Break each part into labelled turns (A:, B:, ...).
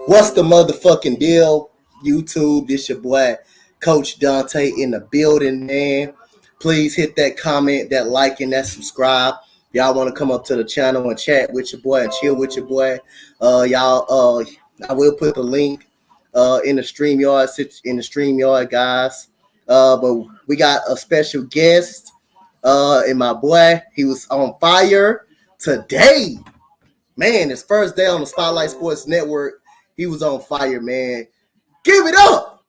A: What's the motherfucking deal, YouTube? This your boy, Coach Donte in the building, man. Please hit that comment, that like, and that subscribe. Y'all want to come up to the channel and chat with your boy and chill with your boy. I will put the link in the StreamYard, guys. But we got a special guest, and my boy, he was on fire today. Man, his first day on the Spotlight Sports Network, he was on fire, man. Give it up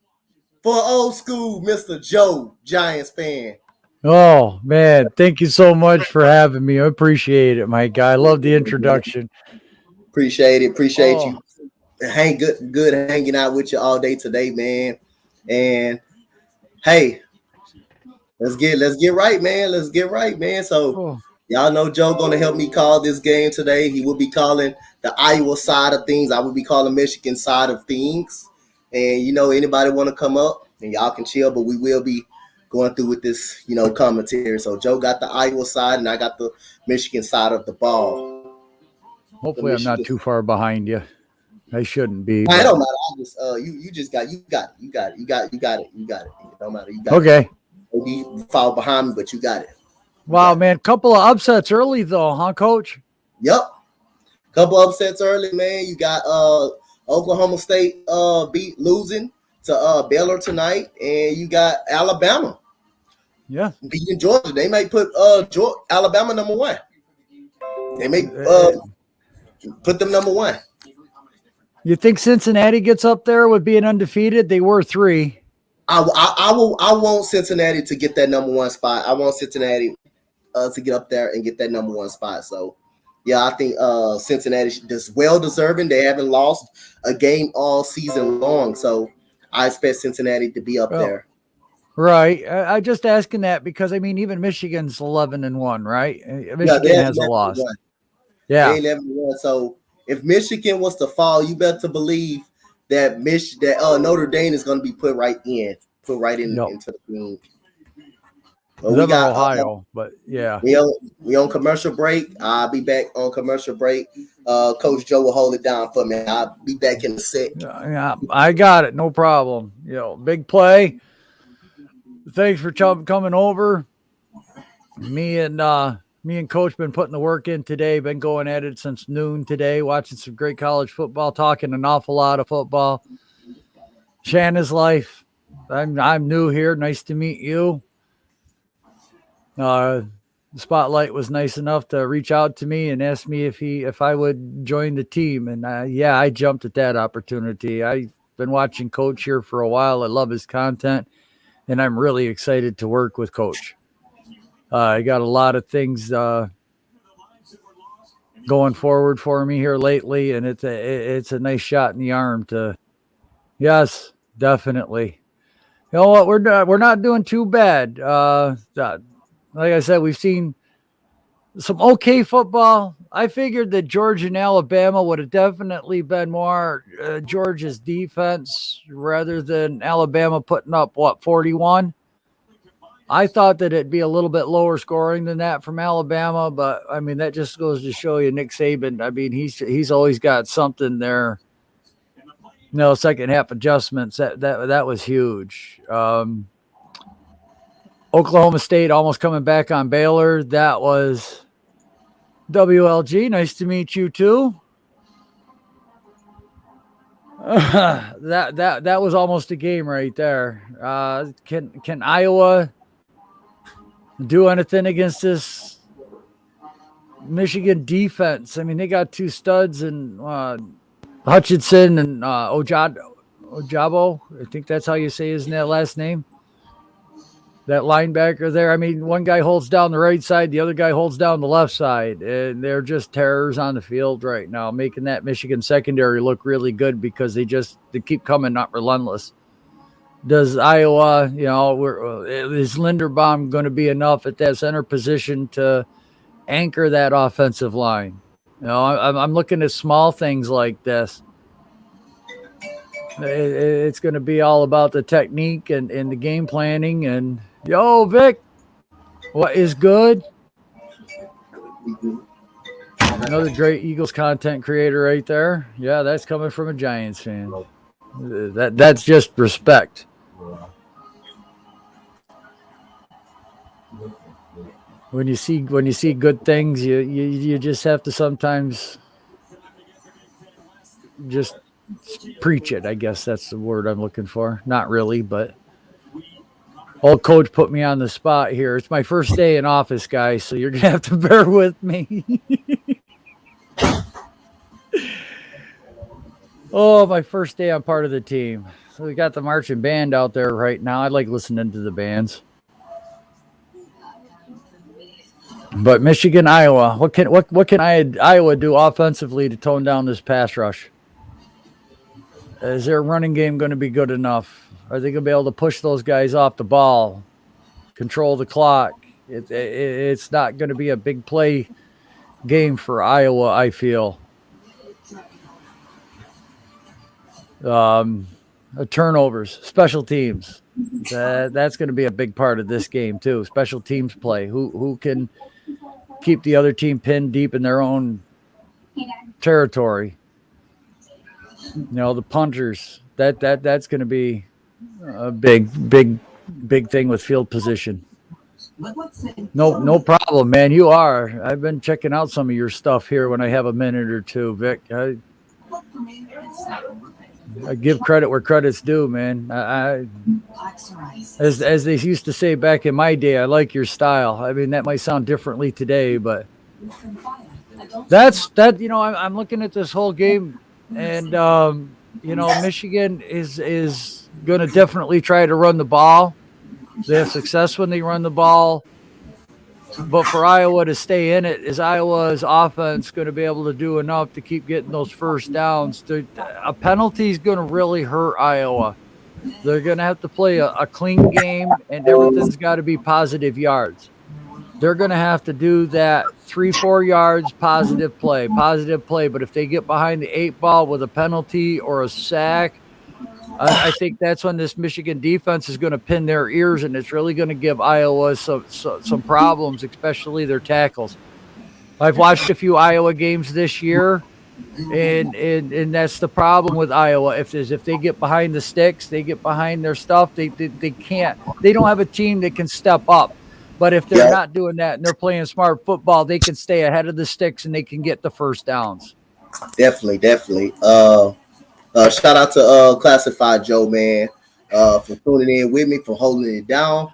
A: for old school Mr. Joe, Giants fan.
B: Oh, man. Thank you so much for having me. I appreciate it, my guy. I love the introduction.
A: Appreciate it. Appreciate you. Good hanging out with you all day today, man. And hey, let's get right, man. Let's get right, man. So y'all know Joe gonna help me call this game today. He will be calling the Iowa side of things. I will be calling Michigan side of things. And anybody want to come up and y'all can chill, but we will be going through with this, commentary. So Joe got the Iowa side and I got the Michigan side of the ball.
B: Hopefully I'm not too far behind you. I shouldn't be.
A: I don't matter. I just you got it. You got it. It don't matter. You got
B: okay.
A: It. Maybe you fall behind me, but you got it.
B: Wow, man. Couple of upsets early though, huh, Coach?
A: Yep. Couple upsets early, man. You got Oklahoma State losing to Baylor tonight, and you got Alabama.
B: Yeah.
A: Beating Georgia. They may put Alabama number one. They may put them number one.
B: You think Cincinnati gets up there with being undefeated? They were 3.
A: I want Cincinnati to get that number one spot. I want Cincinnati to get up there and get that number one spot. So, yeah, I think Cincinnati is well deserving. They haven't lost a game all season long, so I expect Cincinnati to be up there.
B: Right. I just asking that because even Michigan's 11-1, right? Michigan has a loss. Yeah,
A: 11-1. So if Michigan was to fall, you better believe that Notre Dame is going to be put right into the game.
B: We got Ohio, but yeah,
A: we on commercial break. I'll be back on commercial break. Coach Joe will hold it down for me. I'll be back in a sec.
B: Yeah, I got it, no problem. Big play. Thanks for coming over. Me and Coach been putting the work in today. Been going at it since noon today, watching some great college football, talking an awful lot of football. Shanna's life. I'm new here. Nice to meet you. The Spotlight was nice enough to reach out to me and ask me if I would join the team, and I jumped at that opportunity. I've been watching Coach here for a while. I love his content, and I'm really excited to work with Coach. I got a lot of things going forward for me here lately, and it's a nice shot in the arm to. Yes, definitely. You know what? We're not doing too bad. Like I said, we've seen some okay football. I figured that Georgia and Alabama would have definitely been more Georgia's defense rather than Alabama putting up 41. I thought that it'd be a little bit lower scoring than that from Alabama, but that just goes to show you Nick Saban. He's always got something there. Second half adjustments that was huge. Oklahoma State almost coming back on Baylor. That was WLG. Nice to meet you too. That was almost a game right there. Can Iowa do anything against this Michigan defense? They got 2 studs and Hutchinson and Ojabo. I think that's how you say his last name. That linebacker there. One guy holds down the right side, the other guy holds down the left side, and they're just terrors on the field right now, making that Michigan secondary look really good because they keep coming, not relentless. Does Iowa, is Linderbaum going to be enough at that center position to anchor that offensive line? I'm looking at small things like this. It's going to be all about the technique and the game planning. And Vic, what is good? Another great Eagles content creator right there. Yeah, that's coming from a Giants fan. That's just respect. When you see good things, you just have to sometimes just preach it. I guess that's the word I'm looking for. Not really, but old coach put me on the spot here. It's my first day in office, guys, so you're gonna have to bear with me. Oh, my first day, I'm part of the team. So we got the marching band out there right now. I like listening to the bands. But Michigan, Iowa, what can Iowa do offensively to tone down this pass rush? Is their running game going to be good enough? Are they going to be able to push those guys off the ball, control the clock? It's not going to be a big play game for Iowa, I feel. Turnovers, special teams. That's going to be a big part of this game too. Special teams play. Who can keep the other team pinned deep in their own territory? You know, the punters. That's going to be a big thing with field position. No problem, man. You are. I've been checking out some of your stuff here when I have a minute or two, Vic. I give credit where credit's due, man. As they used to say back in my day, I like your style. I mean, that might sound differently today, but that. You know, I'm looking at this whole game, and you know, Michigan is going to definitely try to run the ball. They have success when they run the ball. But for Iowa to stay in it, is Iowa's offense going to be able to do enough to keep getting those first downs? A penalty is going to really hurt Iowa. They're going to have to play a clean game, and everything's got to be positive yards. They're going to have to do that 3-4 yards, positive play. But if they get behind the 8 ball with a penalty or a sack, I think that's when this Michigan defense is going to pin their ears, and it's really going to give Iowa some problems, especially their tackles. I've watched a few Iowa games this year, and that's the problem with Iowa. If they get behind the sticks, they get behind their stuff, they can't. They don't have a team that can step up. But if they're not doing that and they're playing smart football, they can stay ahead of the sticks and they can get the first downs.
A: Definitely. Shout out to Classified Joe, man, for tuning in with me, for holding it down.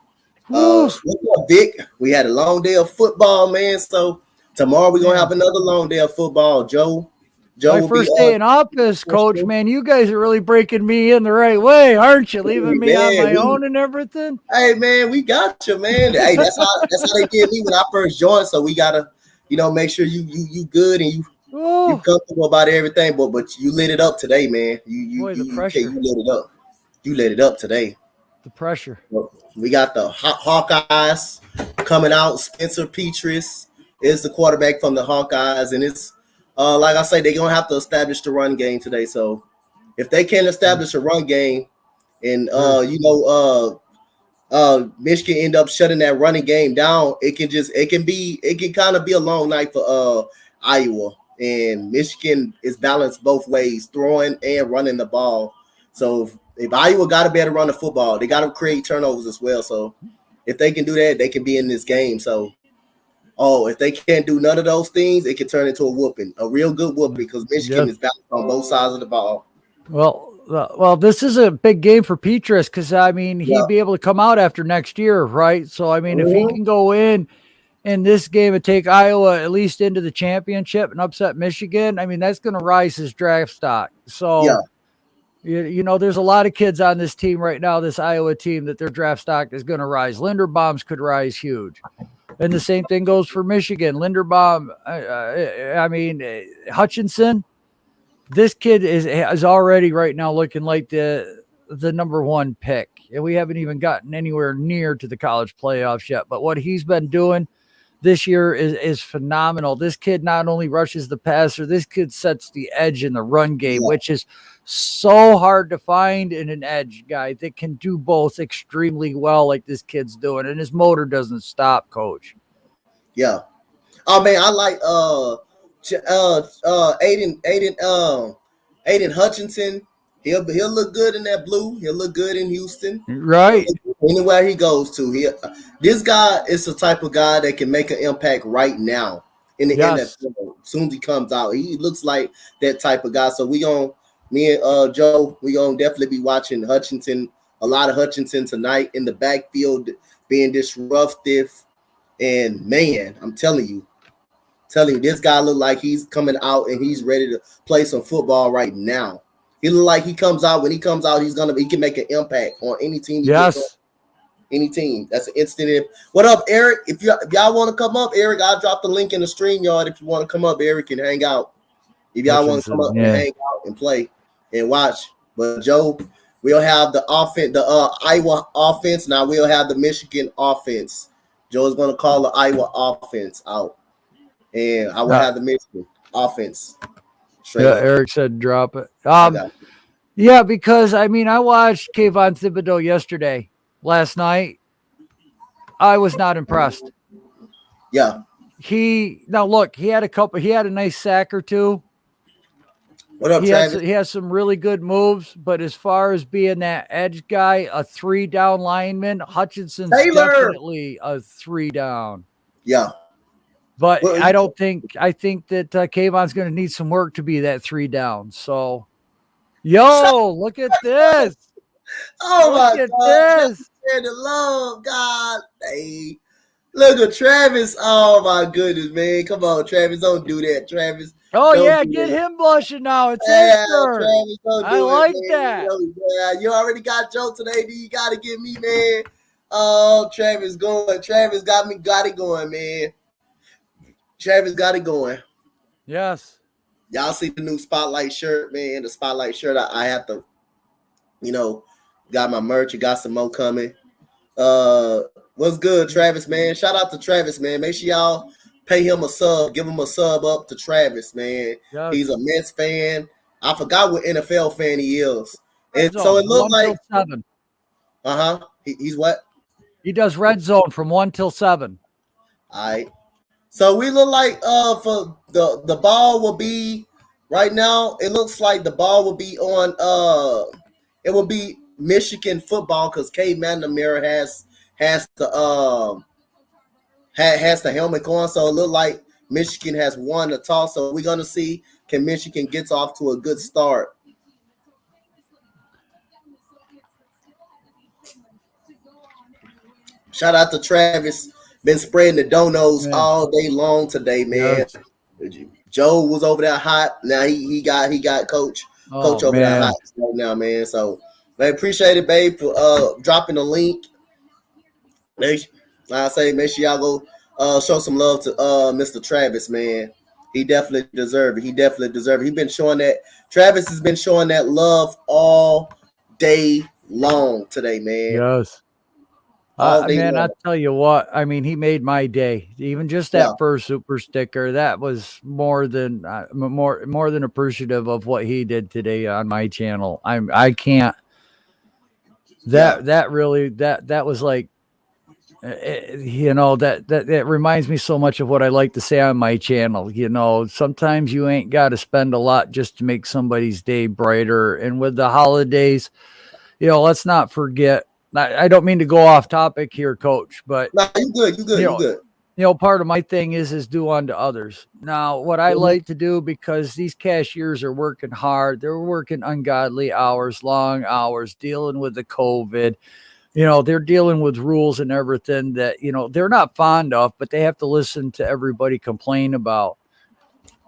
A: What's up, Vic? We had a long day of football, man. So tomorrow we're gonna have another long day of football, Joe.
B: My first day in office, Coach, man, you guys are really breaking me in the right way, aren't you? Leaving me on my own and everything.
A: Hey, man, we got you, man. Hey, that's how they did me when I first joined. So we gotta, make sure you good and you comfortable about everything. But you lit it up today, man.
B: The pressure.
A: You lit it up. You lit it up today.
B: The pressure.
A: We got the Hawkeyes coming out. Spencer Petras is the quarterback from the Hawkeyes, and it's like I say, they're gonna have to establish the run game today. So if they can't establish a run game, and Michigan end up shutting that running game down, it can kind of be a long night for Iowa. And Michigan is balanced both ways, throwing and running the ball. So if Iowa got to be able to run the football, they got to create turnovers as well. So if they can do that, they can be in this game. So, if they can't do none of those things, it can turn into a whooping, a real good whooping, because Michigan is balanced on both sides of the ball.
B: Well, this is a big game for Petras because, I mean, he'd be able to come out after next year, right? So, I mean, if he can go in this game and take Iowa at least into the championship and upset Michigan, I mean, that's going to rise his draft stock. So, there's a lot of kids on this team right now, this Iowa team, that their draft stock is going to rise. Linderbaum's could rise huge. And the same thing goes for Michigan. Linderbaum, Hutchinson, this kid is already right now looking like the number one pick. And we haven't even gotten anywhere near to the college playoffs yet. But what he's been doing this year is phenomenal. This kid not only rushes the passer, this kid sets the edge in the run game, which is so hard to find in an edge guy that can do both extremely well like this kid's doing. And his motor doesn't stop, Coach.
A: Yeah. Oh, man, I like Aiden Hutchinson. He'll look good in that blue. He'll look good in Houston.
B: Right.
A: Anywhere he goes to, this guy is the type of guy that can make an impact right now in the
B: Yes.
A: NFL. As soon as he comes out, he looks like that type of guy. So me and Joe, we gonna definitely be watching Hutchinson, a lot of Hutchinson tonight in the backfield, being disruptive. And man, I'm telling you, this guy look like he's coming out and he's ready to play some football right now. He look like he comes out. When he comes out, he can make an impact on any team.
B: Yes.
A: Any team. That's an instant. What up, Eric? If y'all want to come up, Eric, I'll drop the link in the stream yard. If you want to come up, Eric, and hang out. If y'all want to come up and hang out and play and watch. But Joe, we'll have the offense, the Iowa offense. Now we'll have the Michigan offense. Joe's going to call the Iowa offense out. And I will have the Michigan offense.
B: Eric said drop it. Yeah, because I watched Kayvon Thibodeau last night. I was not impressed.
A: Yeah.
B: He had a nice sack or two.
A: What up, Travis?
B: He has some really good moves, but as far as being that edge guy, a 3-down lineman, Hutchinson's definitely a 3-down.
A: Yeah.
B: But I think that Kayvon's going to need some work to be that 3-down. So, look at this.
A: Oh, my God. This. The love, God. Hey, look at Travis. Oh, my goodness, man. Come on, Travis. Don't do that, Travis.
B: Oh, yeah. Get him blushing now. It's his turn.
A: Travis, don't do
B: I like that.
A: You already got Joe today. You got to get me, man. Oh, Travis going. Travis got it going, man. Travis got it going.
B: Yes.
A: Y'all see the new Spotlight shirt, man. The Spotlight shirt, I have to, got my merch. You got some more coming. What's good, Travis, man? Shout out to Travis, man. Make sure y'all pay him a sub. Give him a sub up to Travis, man. Yes. He's a Mets fan. I forgot what NFL fan he is. And so it looks like
B: 7.
A: He's what?
B: He does red zone from 1 till 7.
A: All right. So we look like for the ball will be right now. It looks like the ball will be on it will be Michigan football because Cade McNamara has the helmet on. So it look like Michigan has won the toss. So we're gonna see can Michigan get off to a good start. Shout out to Travis. Been spreading the donos all day long today, man. Yes. Joe was over there hot. Now he got coach over there hot right now, man. So I appreciate it, babe, for dropping the link. Make sure y'all go show some love to Mr. Travis, man. He definitely deserves it. He's been showing that. Travis has been showing that love all day long today, man.
B: Yes. Man, I tell you what, he made my day. Even just that first super sticker, that was more than appreciative of what he did today on my channel. I can't. That really was like, that reminds me so much of what I like to say on my channel. Sometimes you ain't got to spend a lot just to make somebody's day brighter. And with the holidays, let's not forget. I don't mean to go off topic here, Coach, but
A: no, you good.
B: Part of my thing is do unto others. Now, what I like to do, because these cashiers are working hard, they're working ungodly hours, long hours, dealing with the COVID. They're dealing with rules and everything that they're not fond of, but they have to listen to everybody complain about.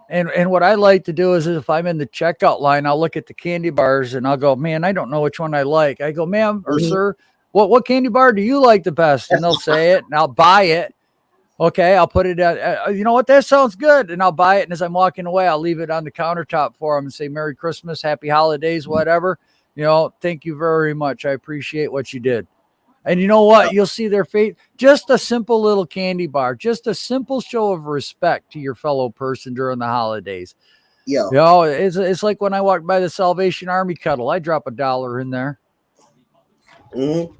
B: And what I like to do is if I'm in the checkout line, I'll look at the candy bars and I'll go, man, I don't know which one I like. I go, ma'am or sir, what candy bar do you like the best? And they'll say it, and I'll buy it. Okay, I'll put it at, you know what, that sounds good. And I'll buy it. And as I'm walking away, I'll leave it on the countertop for them and say, Merry Christmas, Happy Holidays, whatever. Thank you very much. I appreciate what you did. And you know what? You'll see their face. Just a simple little candy bar, just a simple show of respect to your fellow person during the holidays.
A: Yeah.
B: It's like when I walk by the Salvation Army kettle, I drop $1 in there.
A: Mm-hmm.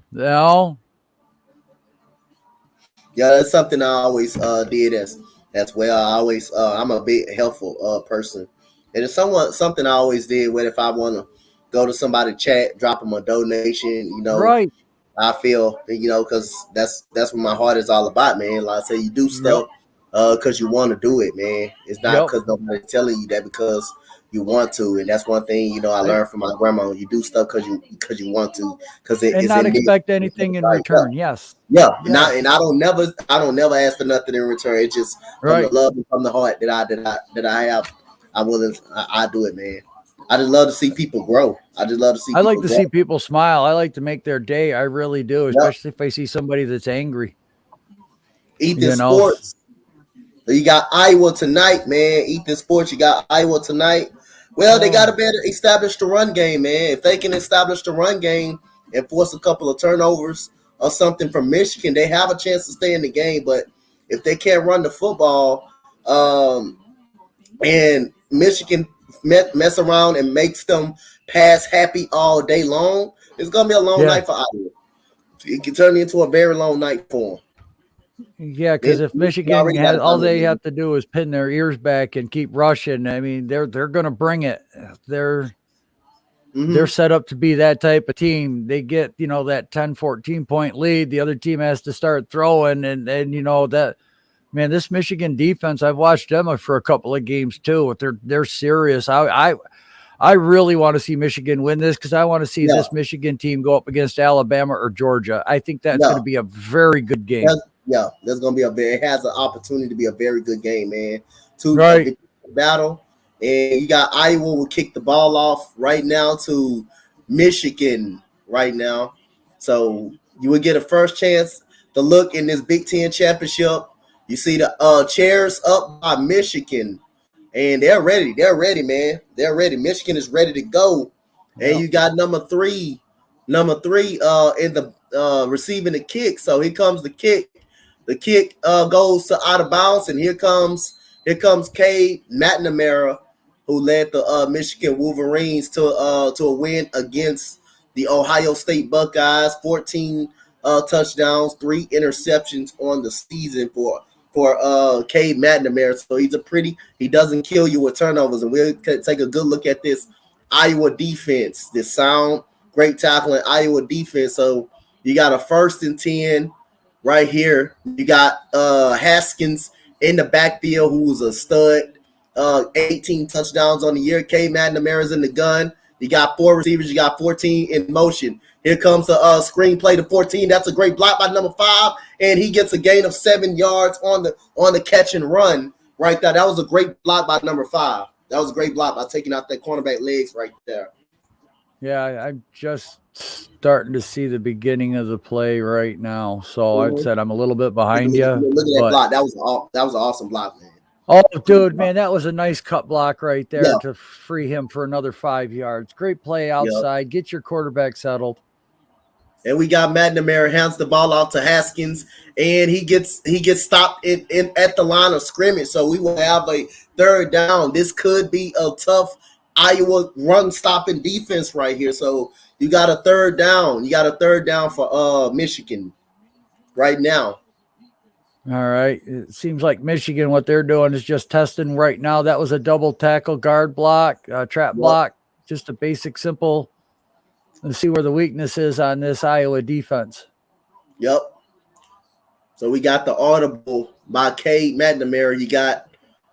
B: Yeah,
A: that's something I always did as as well. I always I'm a big helpful person, and it's something I always did. When if I want to go to somebody chat, drop them a donation,
B: Right.
A: I feel because that's what my heart is all about, man. Like I say, you do
B: Yep.
A: stuff because you want to do it, man. It's not
B: Yep.
A: because nobody's telling you that because you want to, and that's one thing I
B: And,
A: learned from my grandma. You do stuff because you want to, because
B: and
A: it's
B: not
A: in
B: expect
A: there.
B: anything in
A: Like, yeah.
B: return. Yes.
A: Yeah, and
B: Yes.
A: I don't never ask for nothing in return. It's just from the
B: Right.
A: love and from the heart that I have. I do it, man. I just love to see people grow. I just love to see
B: I like
A: people
B: to
A: grow.
B: see people smile. I like to make their day. I really do,
A: Yep.
B: especially if I see somebody that's angry.
A: Ethan
B: You know.
A: Sports. You got Iowa tonight, man. Ethan Sports. You got Iowa tonight. Well, they got to
B: Oh,
A: better establish the run game, man. If they can establish the run game and force a couple of turnovers or something from Michigan, they have a chance to stay in the game. But if they can't run the football, and Michigan mess around and makes them pass happy all day long, it's gonna be a long
B: yeah.
A: night for Iowa. It can turn into a very long night for
B: Yeah,
A: them.
B: because if
A: Michigan
B: Michigan
A: already got
B: has
A: it
B: all
A: done.
B: they have to do is pin their ears back and keep rushing, I mean, they're going to bring it. They're
A: Mm-hmm.
B: set up to be that type of team. They get, that 10, 14 point lead. The other team has to start throwing. And that, man, this Michigan defense, I've watched them for a couple of games too. They're serious. I really want to see Michigan win this because I want to see
A: Yeah,
B: this Michigan team go up against Alabama or Georgia. I think that's going
A: yeah.
B: to be a very good game.
A: There's gonna be it has an opportunity to be a very good game, man. To a
B: Right.
A: big battle, and you got Iowa will kick the ball off right now to Michigan right now, so you will get a first chance to look in this Big Ten championship. You see the chairs up by Michigan, and they're ready. They're ready, man. They're ready. Michigan is ready to go, and
B: Yeah.
A: you got number three, in the receiving the kick. So here comes the kick. The kick goes to out of bounds, and here comes Cade McNamara, who led the Michigan Wolverines to a win against the Ohio State Buckeyes. 14 touchdowns, 3 interceptions on the season for Cade McNamara. So he doesn't kill you with turnovers. And we'll take a good look at this Iowa defense, this sound, great tackling Iowa defense. So you got a 1st and 10 right here. You got Haskins in the backfield, who's a stud. 18 touchdowns on the year. K. McNamara's in the gun. You got 4 receivers. You got 14 in motion. Here comes the screenplay to 14. That's a great block by number 5, and he gets a gain of 7 yards on the catch and run right there. That was a great block by number 5. That was a great block by taking out that cornerback legs right there.
B: Yeah, I'm just starting to see the beginning of the play right now. So I
A: Mm-hmm.
B: said I'm a little bit behind
A: Look
B: you,
A: at that
B: but
A: block. That was an awesome block, man.
B: oh, dude, man, that was a nice cut block right there
A: Yeah,
B: to free him for another 5 yards. Great play
A: yeah.
B: outside. Get your quarterback settled.
A: And we got McNamara hands the ball off to Haskins, and he gets stopped in at the line of scrimmage. So we will have a 3rd down. This could be a tough Iowa run stopping defense right here. So you got a 3rd down. You got a 3rd down for Michigan right now.
B: All right. It seems like Michigan, what they're doing is just testing right now. That was a double tackle guard block, trap
A: Yep.
B: block, just a basic, simple. Let's see where the weakness is on this Iowa defense.
A: Yep. So we got the audible by Cade McNamara. You got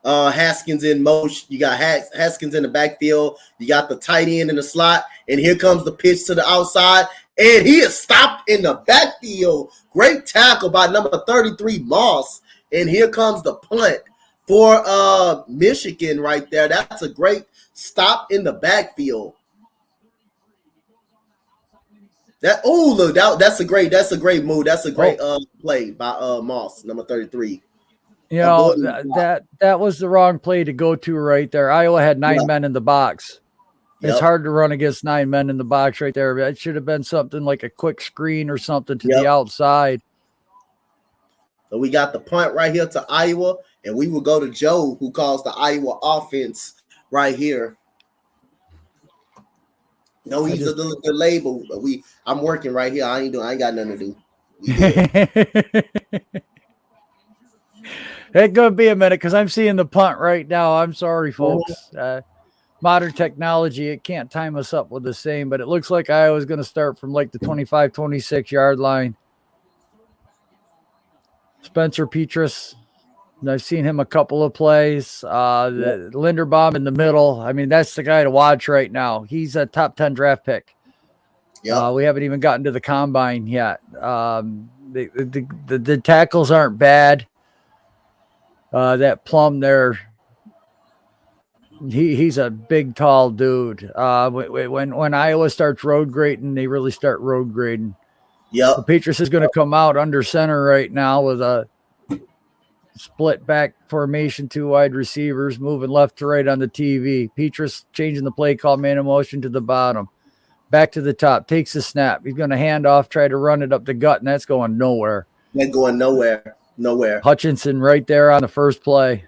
A: Haskins in motion. You got Haskins in the backfield. You got the tight end in the slot. And here comes the pitch to the outside. And he is stopped in the backfield. Great tackle by number 33, Moss. And here comes the punt for Michigan right there. That's a great stop in the backfield. That's a great move. That's a great play by Moss, number 33.
B: That was the wrong play to go to right there. Iowa had 9 men in the box. It's
A: Yep.
B: hard to run against 9 men in the box right there. It should have been something like a quick screen or something to the outside.
A: So we got the punt right here to Iowa, and we will go to Joe, who calls the Iowa offense right here. No, he's a little delayed, but I'm working right here. I ain't got nothing to do.
B: It could be a minute because I'm seeing the punt right now. I'm sorry, folks. Modern technology, it can't time us up with the same, but it looks like Iowa's going to start from like the 25, 26 yard line. Spencer Petras, I've seen him a couple of plays. Linderbaum in the middle. I mean, that's the guy to watch right now. He's a top 10 draft pick. We haven't even gotten to the combine yet. The tackles aren't bad. That Plum there, he's a big, tall dude. When Iowa starts road grading, they really start road grading.
A: Yep.
B: So Petras is going to come out under center right now with a split back formation, 2 wide receivers moving left to right on the TV. Petras changing the play call, man in motion to the bottom. Back to the top, takes the snap. He's going to hand off, try to run it up the gut, and that's going nowhere.
A: That's going nowhere. Nowhere.
B: Hutchinson right there on the first play.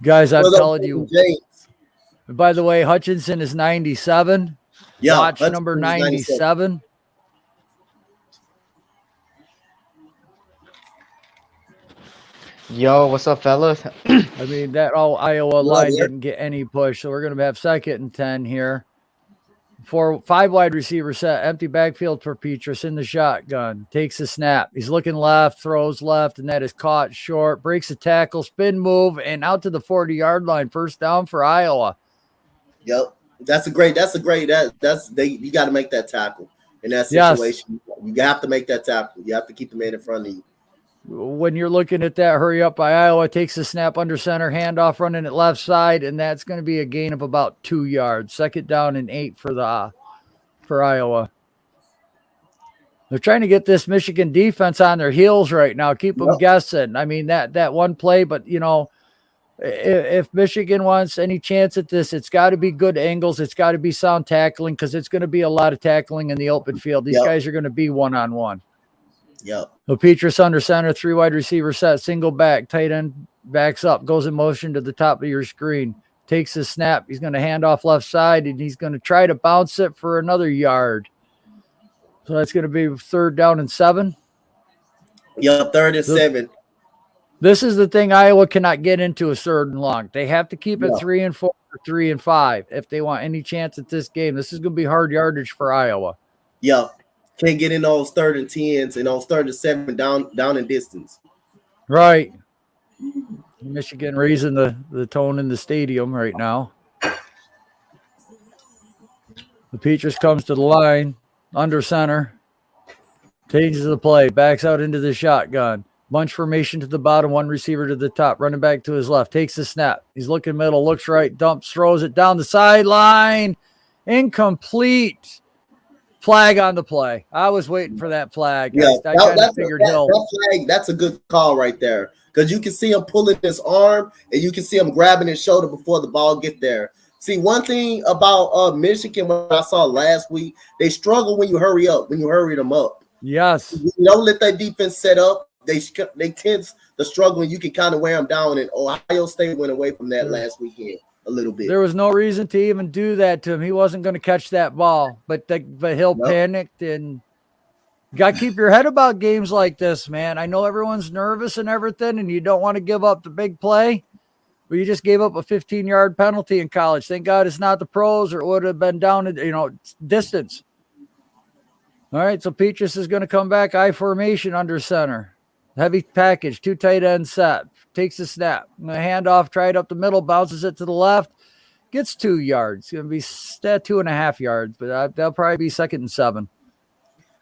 B: Guys, I'm telling you.
A: James.
B: By the way, Hutchinson is 97.
A: Yeah,
B: watch number 97.
C: Yo, what's up, fellas?
B: I mean, that Iowa line didn't get any push, so we're going to have 2nd and 10 here. 5 wide receiver set, empty backfield for Petras in the shotgun. Takes a snap. He's looking left, throws left, and that is caught short. Breaks a tackle, spin move, and out to the 40-yard line. First down for Iowa.
A: Yep. You got to make that tackle in that situation. Yes. You have to make that tackle. You have to keep the man in front of you.
B: When you're looking at that hurry up by Iowa, takes a snap under center, handoff running at left side, and that's going to be a gain of about 2 yards. 2nd down and 8 for Iowa. They're trying to get this Michigan defense on their heels right now, keep them guessing. I mean, that one play, but you know, if Michigan wants any chance at this, it's got to be good angles. It's got to be sound tackling because it's going to be a lot of tackling in the open field. These guys are going to be one-on-one.
A: Yep.
B: So Petras under center, 3 wide receiver set, single back, tight end backs up, goes in motion to the top of your screen, takes his snap. He's going to hand off left side, and he's going to try to bounce it for another yard. So that's going to be 3rd down and 7.
A: Yep, 3rd and 7.
B: This is the thing Iowa cannot get into a 3rd and long. They have to keep it 3 and 4 or 3 and 5 if they want any chance at this game. This is going to be hard yardage for Iowa.
A: Yeah. Can't get in those 3rd and 10s and those 3rd and 7 down in distance.
B: Right. Michigan raising the tone in the stadium right now. The Petras comes to the line, under center, changes the play, backs out into the shotgun. Bunch formation to the bottom, 1 receiver to the top, running back to his left, takes the snap. He's looking middle, looks right, dumps, throws it down the sideline. Incomplete. Flag on the play. I was waiting for that flag.
A: Yeah,
B: I kind of figured
A: that flag, that's a good call right there because you can see him pulling his arm and you can see him grabbing his shoulder before the ball get there. See, one thing about Michigan, what I saw last week, they struggle when you hurry them up.
B: Yes.
A: You don't let that defense set up. They tend to struggle and you can kind of wear them down. And Ohio State went away from that last weekend a little bit.
B: There was no reason to even do that to him. He wasn't going to catch that ball, but Hill panicked, and you got to keep your head about games like this, man. I know everyone's nervous and everything, and you don't want to give up the big play, but you just gave up a 15-yard penalty in college. Thank God it's not the pros, or it would have been down in distance. All right, so Petras is going to come back, I formation under center. Heavy package, 2 tight end set. Takes the snap. I'm going to hand off, try it up the middle, bounces it to the left. Gets 2 yards. It's going to be 2.5 yards, but that'll probably be 2nd and 7.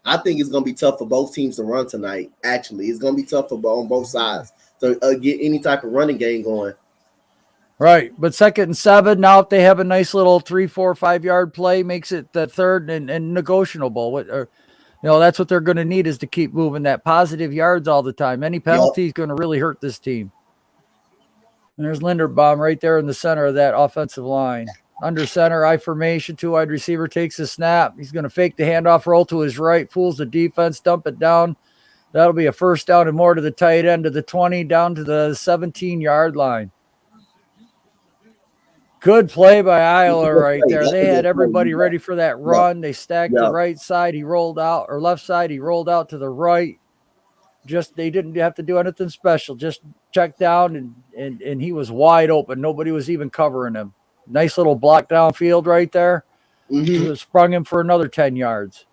A: I think it's going to be tough for both teams to run tonight, actually. It's going to be tough on both sides to get any type of running game going.
B: Right, but 2nd and 7, now if they have a nice little 3, 4, 5-yard play, makes it the 3rd and negotiable. That's what they're going to need is to keep moving that positive yards all the time. Any penalty is going to really hurt this team. And there's Linderbaum right there in the center of that offensive line. Under center, I formation, 2 wide receiver, takes a snap. He's going to fake the handoff, roll to his right, fools the defense, dump it down. That'll be a 1st down and more to the tight end, to the 20, down to the 17-yard line. Good play by Iowa right there. They had everybody ready for that run. They stacked the right side. He rolled out, or left side. He rolled out to the right. they didn't have to do anything special. Just check down and he was wide open. Nobody was even covering him. Nice little block downfield right there.
A: Mm-hmm.
B: Sprung him for another 10 yards.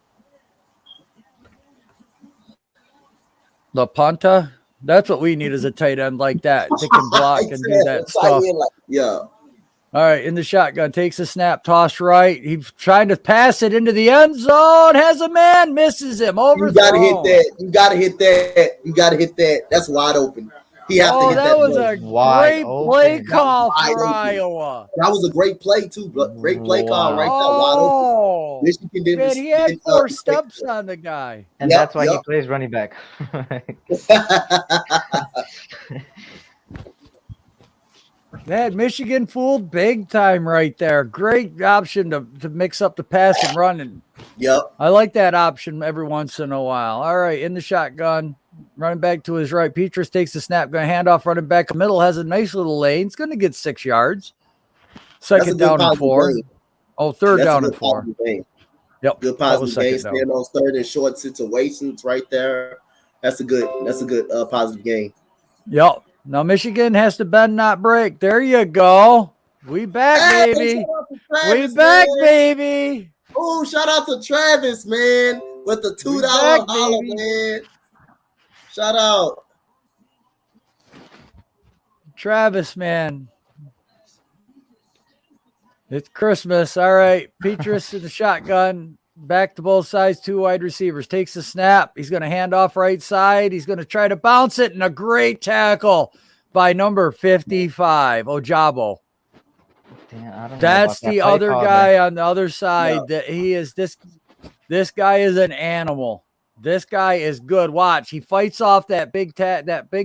B: La Punta, that's what we need is a tight end like that. That can block and do that stuff.
A: Yeah.
B: All right, in the shotgun, takes a snap, toss right. He's trying to pass it into the end zone. Has a man, misses him. Overthrown.
A: You gotta hit that. You gotta hit that. You gotta hit that. That's wide open. He have to hit that.
B: That was a great play call for Iowa.
A: That was a great play too. Great play call right there. Wide open.
B: Michigan didn't. He had 4 steps on the guy,
C: and that's why he plays running back.
B: They had Michigan fooled big time right there. Great option to mix up the pass and run. And I like that option every once in a while. All right, in the shotgun, running back to his right. Petrus takes the snap, going to hand off, running back middle, has a nice little lane. He's going to get 6 yards. Second down and 4.
A: Game.
B: Third down and 4.
A: Yep. Good positive game. Stand on third and short situations right there. That's a good positive game.
B: Yep. Now Michigan has to bend, not break. There you go. We back, baby. We back, baby.
A: Oh, shout out to Travis, man, with the $2 holler, man. Shout out.
B: Travis, man. It's Christmas. All right. Petrus in the shotgun. Back to both sides, 2 wide receivers. Takes the snap. He's going to hand off right side. He's going to try to bounce it, and a great tackle by number 55, Ojabo.
C: Damn,
B: that's the other guy on the other side. That he is this guy is an animal. This guy is good. Watch. He fights off that big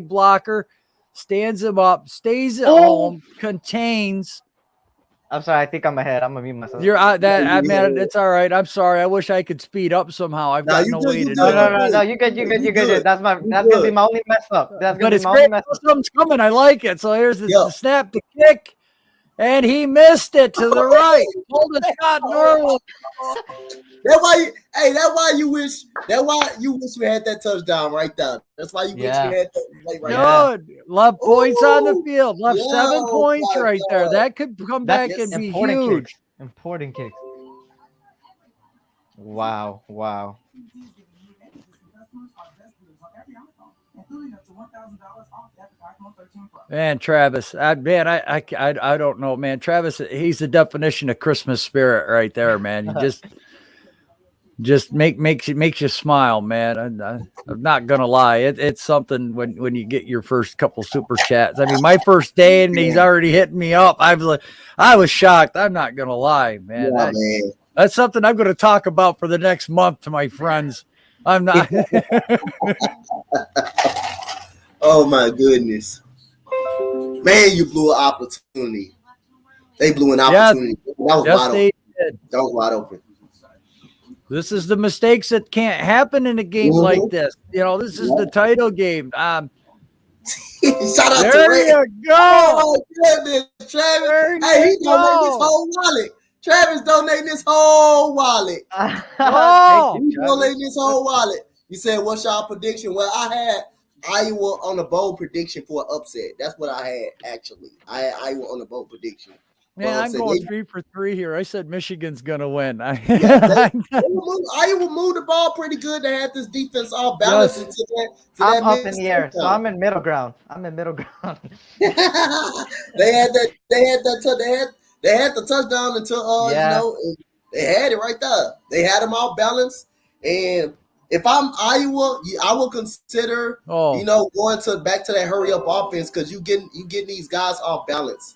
B: blocker, stands him up, stays at home, contains.
C: I'm sorry. I think I'm ahead. I'm gonna mute myself.
B: Man, it's all right. I'm sorry. I wish I could speed up somehow. I've got no way to do it.
C: No. You good. That's gonna be my only mess up.
B: But it's great. Something's coming. I like it. So here's the snap, the kick, and he missed it to the right. Hold it, Scott Norwood.
A: That's why you wish we had that touchdown right there. That's why you wish we had that play right there.
B: Left points on the field. Left 7 points right there. That could come back and be huge.
C: Important kicks. Wow.
B: Man, Travis, I don't know, man. Travis, he's the definition of Christmas spirit right there, man. You just makes you smile, man. I'm not gonna lie, it's something when you get your first couple super chats. I mean, my first day and he's already hitting me up. I was shocked. I'm not gonna lie, man. That's something I'm gonna talk about for the next month to my friends. I'm not.
A: Oh my goodness, man! You blew an opportunity. They blew an opportunity. That was wide open. That was wide open.
B: This is the mistakes that can't happen in a game like this. This is the title game.
A: Shout out
B: there
A: to Ray.
B: You go.
A: Oh, goodness, Travis. Hey, he donating his whole wallet. Travis donating his whole wallet. He's donating his whole wallet. You said, what's your prediction? Well, I had Iowa on a bold prediction for an upset. That's what I had, actually. I had Iowa on a bold prediction.
B: Man, I'm going 3 for 3 here. I said Michigan's going to win.
A: Iowa moved the ball pretty good. They had this defense all balanced.
C: I'm up in the air, so I'm in middle ground. They had
A: the touchdown until they had it right there. They had them all balanced. And if I'm Iowa, I will consider going back to that hurry up offense because you getting these guys off balance.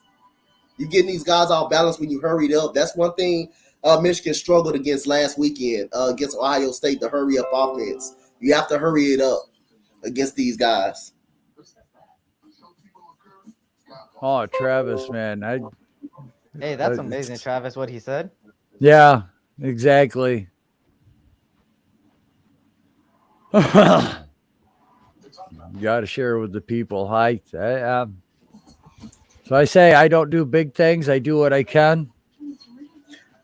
A: You're getting these guys off balance when you hurried up. That's one thing Michigan struggled against last weekend against Ohio State, the hurry up offense. You have to hurry it up against these guys.
B: Oh, Travis, man.
C: Hey, that's amazing, Travis, what he said.
B: Yeah, exactly. You got to share with the people. So I say I don't do big things. I do what I can.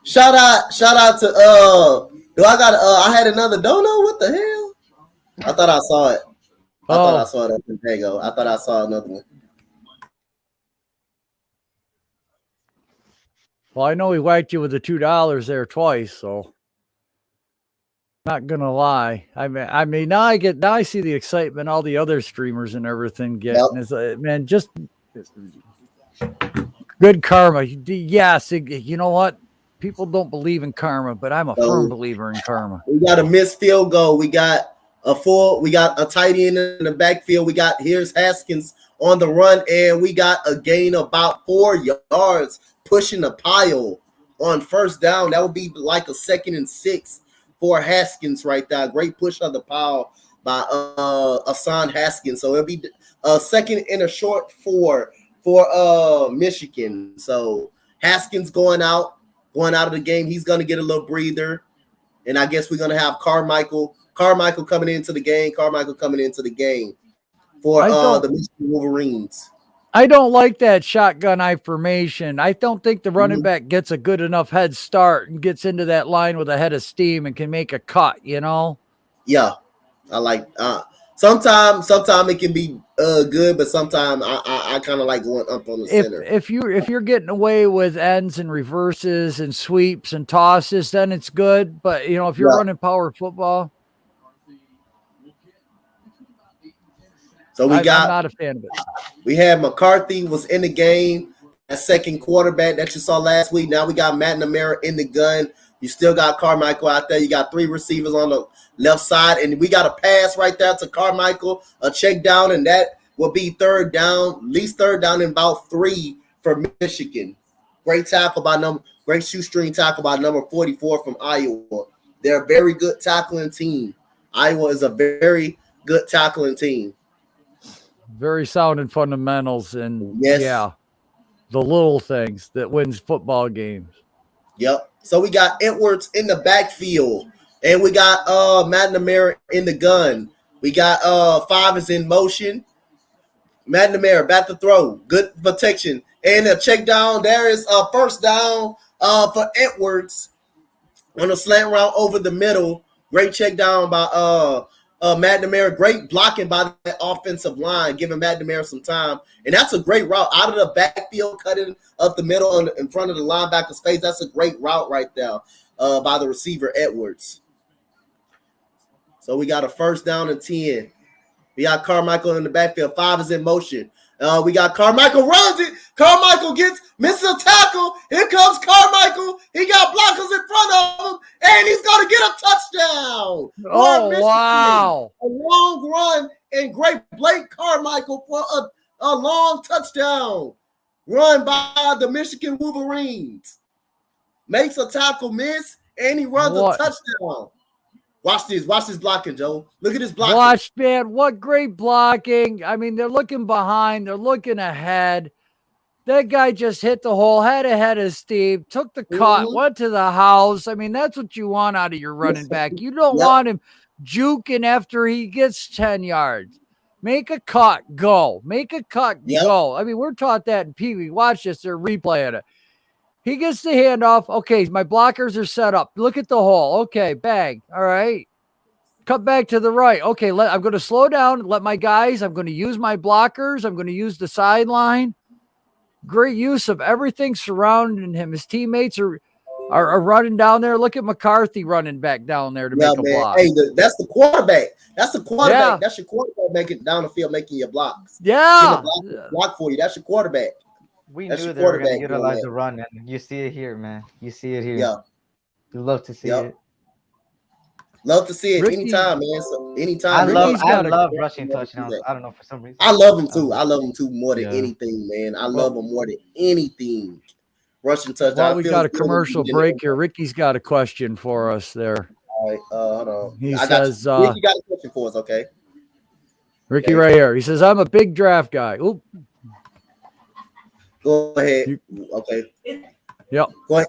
A: Shout out to do I got I had another dono? What the hell? I thought I saw it. I thought I saw that. There you go. I thought I saw another one.
B: Well, I know he whacked you with the $2 there twice, so not gonna lie. I mean, now I see the excitement all the other streamers and everything get.
A: Yep.
B: And it's man, just good karma. Yes, you know what? People don't believe in karma, but I'm a firm believer in karma.
A: We got a missed field goal. We got a tight end in the backfield. Here's Haskins on the run, and we got a gain about 4 yards pushing the pile on first down. That would be like a 2nd and 6 for Haskins right there. Great push on the pile by Hassan Haskins. So it'll be a 2nd and a short for Michigan. So Haskins going out of the game. He's going to get a little breather. And I guess we're going to have Carmichael coming into the game for the Michigan Wolverines.
B: I don't like that shotgun I formation. I don't think the running back gets a good enough head start and gets into that line with a head of steam and can make a cut, you know?
A: Yeah. I like sometimes it can be good, but sometimes I kind of like going up on the center.
B: If you're getting away with ends and reverses and sweeps and tosses, then it's good. But if you're running power football,
A: so I'm
B: not a fan of it.
A: We had McCarthy was in the game, a second quarterback that you saw last week. Now we got McNamara in the gun. You still got Carmichael out there. You got 3 receivers on the left side, and we got a pass right there to Carmichael, a check down, and that will be third down, at least third down in about 3 for Michigan. Great shoestring tackle by number 44 from Iowa. They're a very good tackling team. Iowa is a very good tackling team.
B: Very sound in fundamentals, and
A: the
B: little things that wins football games.
A: Yep. So we got Edwards in the backfield, and we got McNamara in the gun. We got 5 is in motion. McNamara back to throw. Good protection. And a check down. There is a first down for Edwards on a slant route over the middle. Great check down by McNamara. Great blocking by the offensive line, giving McNamara some time. And that's a great route out of the backfield, cutting up the middle in front of the linebacker's face. That's a great route right there by the receiver, Edwards. So we got a first down and 10. We got Carmichael in the backfield. 5 is in motion. We got Carmichael runs it. Carmichael misses a tackle. Here comes Carmichael. He got blockers in front of him, and he's going to get a touchdown.
B: Oh, wow.
A: A long run, and great Blake Carmichael for a long touchdown run by the Michigan Wolverines. Makes a tackle miss, and he runs a touchdown. Watch this blocking, Joe. Look at this blocking.
B: Watch, man. What great blocking. I mean, they're looking behind. They're looking ahead. That guy just hit the hole, had a head of steam, took the cut, went to the house. I mean, that's what you want out of your running back. You don't want him juking after he gets 10 yards. Make a cut, go. Make a cut, go. I mean, we're taught that in Pee Wee. Watch this. They're replaying it. He gets the handoff. Okay, my blockers are set up. Look at the hole. Okay, bang. All right. Cut back to the right. Okay, I'm going to slow down. Let my guys, I'm going to use my blockers. I'm going to use the sideline. Great use of everything surrounding him. His teammates are running down there. Look at McCarthy running back down there to make a block.
A: Hey, that's the quarterback. That's the quarterback. Yeah. That's your quarterback making down the field, making your blocks.
B: Yeah.
A: Block for you. That's your quarterback.
C: We knew they were going to utilize the run, and you see it here, man. You see it here.
A: Yeah.
C: You love to see it.
A: Love to see it anytime, man. So anytime.
C: I love rushing touchdowns. I don't know, for some reason.
A: I love them too. I love them too more than anything, man. I love them more than anything. Rushing touchdowns.
B: Well, we got a commercial break here. Ricky's got a question for us there.
A: All right, hold on.
B: He says,
A: Ricky got a question for us, okay?
B: Ricky right here. He says, I'm a big draft guy. Oop.
A: Go ahead. Okay.
B: Yep.
A: Go ahead.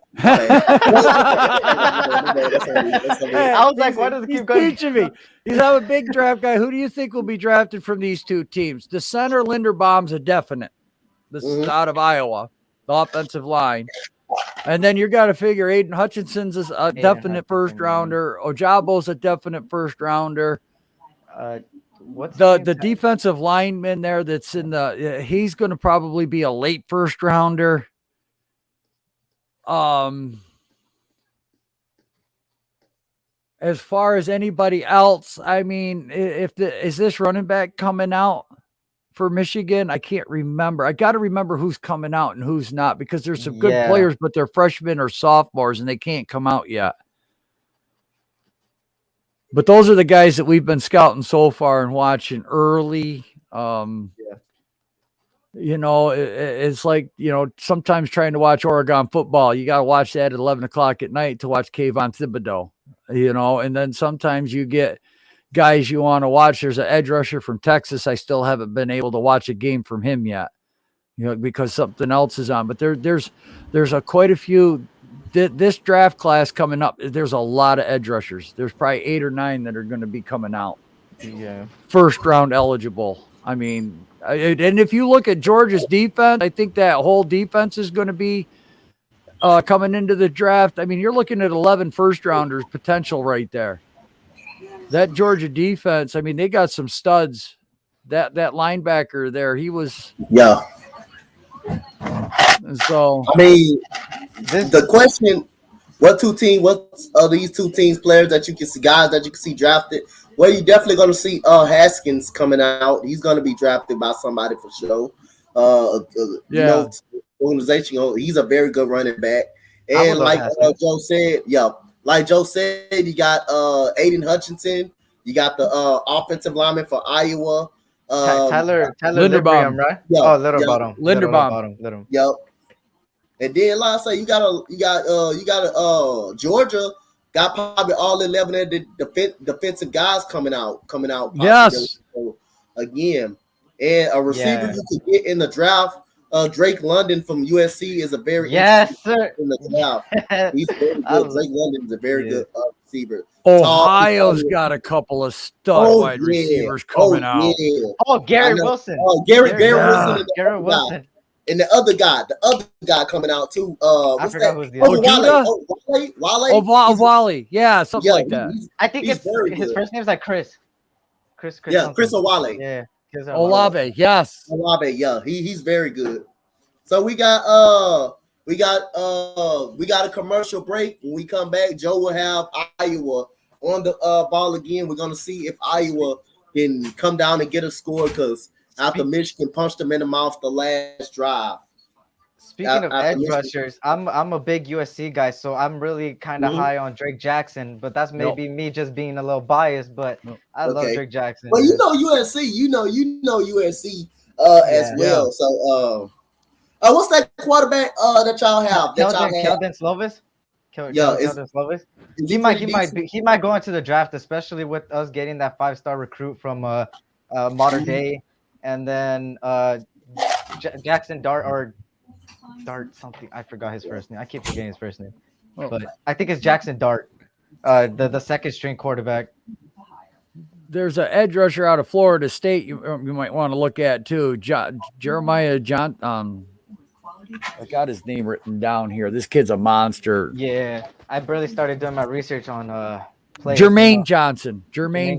C: I was like, why does it keep going?
B: Teaching me. He's I'm a big draft guy. Who do you think will be drafted from these two teams? The center, Linderbaum's a definite. This is out of Iowa, the offensive line. And then you got to figure Aiden Hutchinson's is a definite first rounder. Ojabo's a definite first rounder.
C: What's
B: the defensive lineman there that's in the he's going to probably be a late first rounder. As far as anybody else, I mean, is this running back coming out for Michigan? I can't remember. I got to remember who's coming out and who's not, because there's some good players, but they're freshmen or sophomores and they can't come out yet. But those are the guys that we've been scouting so far and watching early. You know, it's like, you know, sometimes trying to watch Oregon football, you got to watch that at 11 o'clock at night to watch Kayvon Thibodeau, you know, and then sometimes you get guys you want to watch. There's an edge rusher from Texas. I still haven't been able to watch a game from him yet, you know, because something else is on. But there's quite a few. This draft class coming up, there's a lot of edge rushers. There's probably 8 or 9 that are going to be coming out.
C: Yeah.
B: First round eligible. I mean, and if you look at Georgia's defense, I think that whole defense is going to be coming into the draft. I mean, you're looking at 11 first rounders potential right there. That Georgia defense, I mean, they got some studs. That linebacker there, he was.
A: Yeah.
B: And so,
A: I mean, the question, what are these two teams players that you can see, guys that you can see drafted? Well, you're definitely going to see Haskins coming out. He's going to be drafted by somebody for sure. You know, organization. He's a very good running back. And like Joe said, you got Aiden Hutchinson. You got the offensive lineman for Iowa.
C: Tyler Linderbaum, right?
A: Yeah,
C: Linderbaum.
A: Yep. And then, like I say, you got Georgia got probably all 11 of the defensive guys coming out.
B: Yes.
A: Again, and a receiver you could get in the draft. Drake London from USC is a very
C: sir.
A: In the draft. He's very good. Drake London is a very good receiver.
B: Ohio's got a couple of stud wide receivers coming out.
A: Yeah.
C: Garrett Wilson.
A: Garrett Wilson.
C: Garrett Wilson.
A: And the other guy coming out too.
C: I forgot who's the other.
B: Wally. Yeah, something like that.
C: I think his first name's like Chris. Chris
A: Olave.
C: Yeah.
B: Olave, yes.
A: Olave, yeah. He's very good. So we got a commercial break. When we come back, Joe will have Iowa on the ball again. We're gonna see if Iowa can come down and get a score, because after Michigan punched them in the mouth the last drive.
C: Speaking of edge rushers, I'm a big USC guy, so I'm really kind of high on Drake Jackson, but that's maybe me just being a little biased, but I love Drake Jackson.
A: Well, you know USC, you know USC as well. So what's that quarterback that y'all have?
C: Keldon Slovis? Keldon Slovis? He might go into the draft, especially with us getting that 5-star recruit from Modern Day, and then Jackson Dart something. I forgot his first name. I keep forgetting his first name, but I think it's Jackson Dart, the second string quarterback.
B: There's an edge rusher out of Florida State you might want to look at too. Jeremiah John. I got his name written down here. This kid's a monster.
C: Yeah, I barely started doing my research on players.
B: Jermaine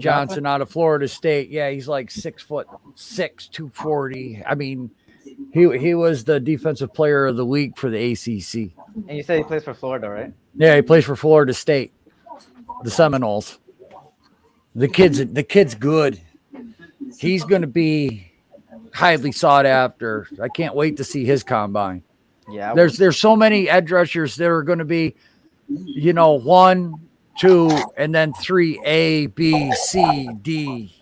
B: Johnson out of Florida State. Yeah, he's like 6'6", 240. I mean, he was the defensive player of the week for the ACC.
C: And you said he plays for Florida, right?
B: Yeah, he plays for Florida State, the Seminoles. The kid's good. He's going to be highly sought after. I can't wait to see his combine.
C: Yeah,
B: there's so many edge rushers. There are going to be, 1, 2, and then 3, A, B, C, D.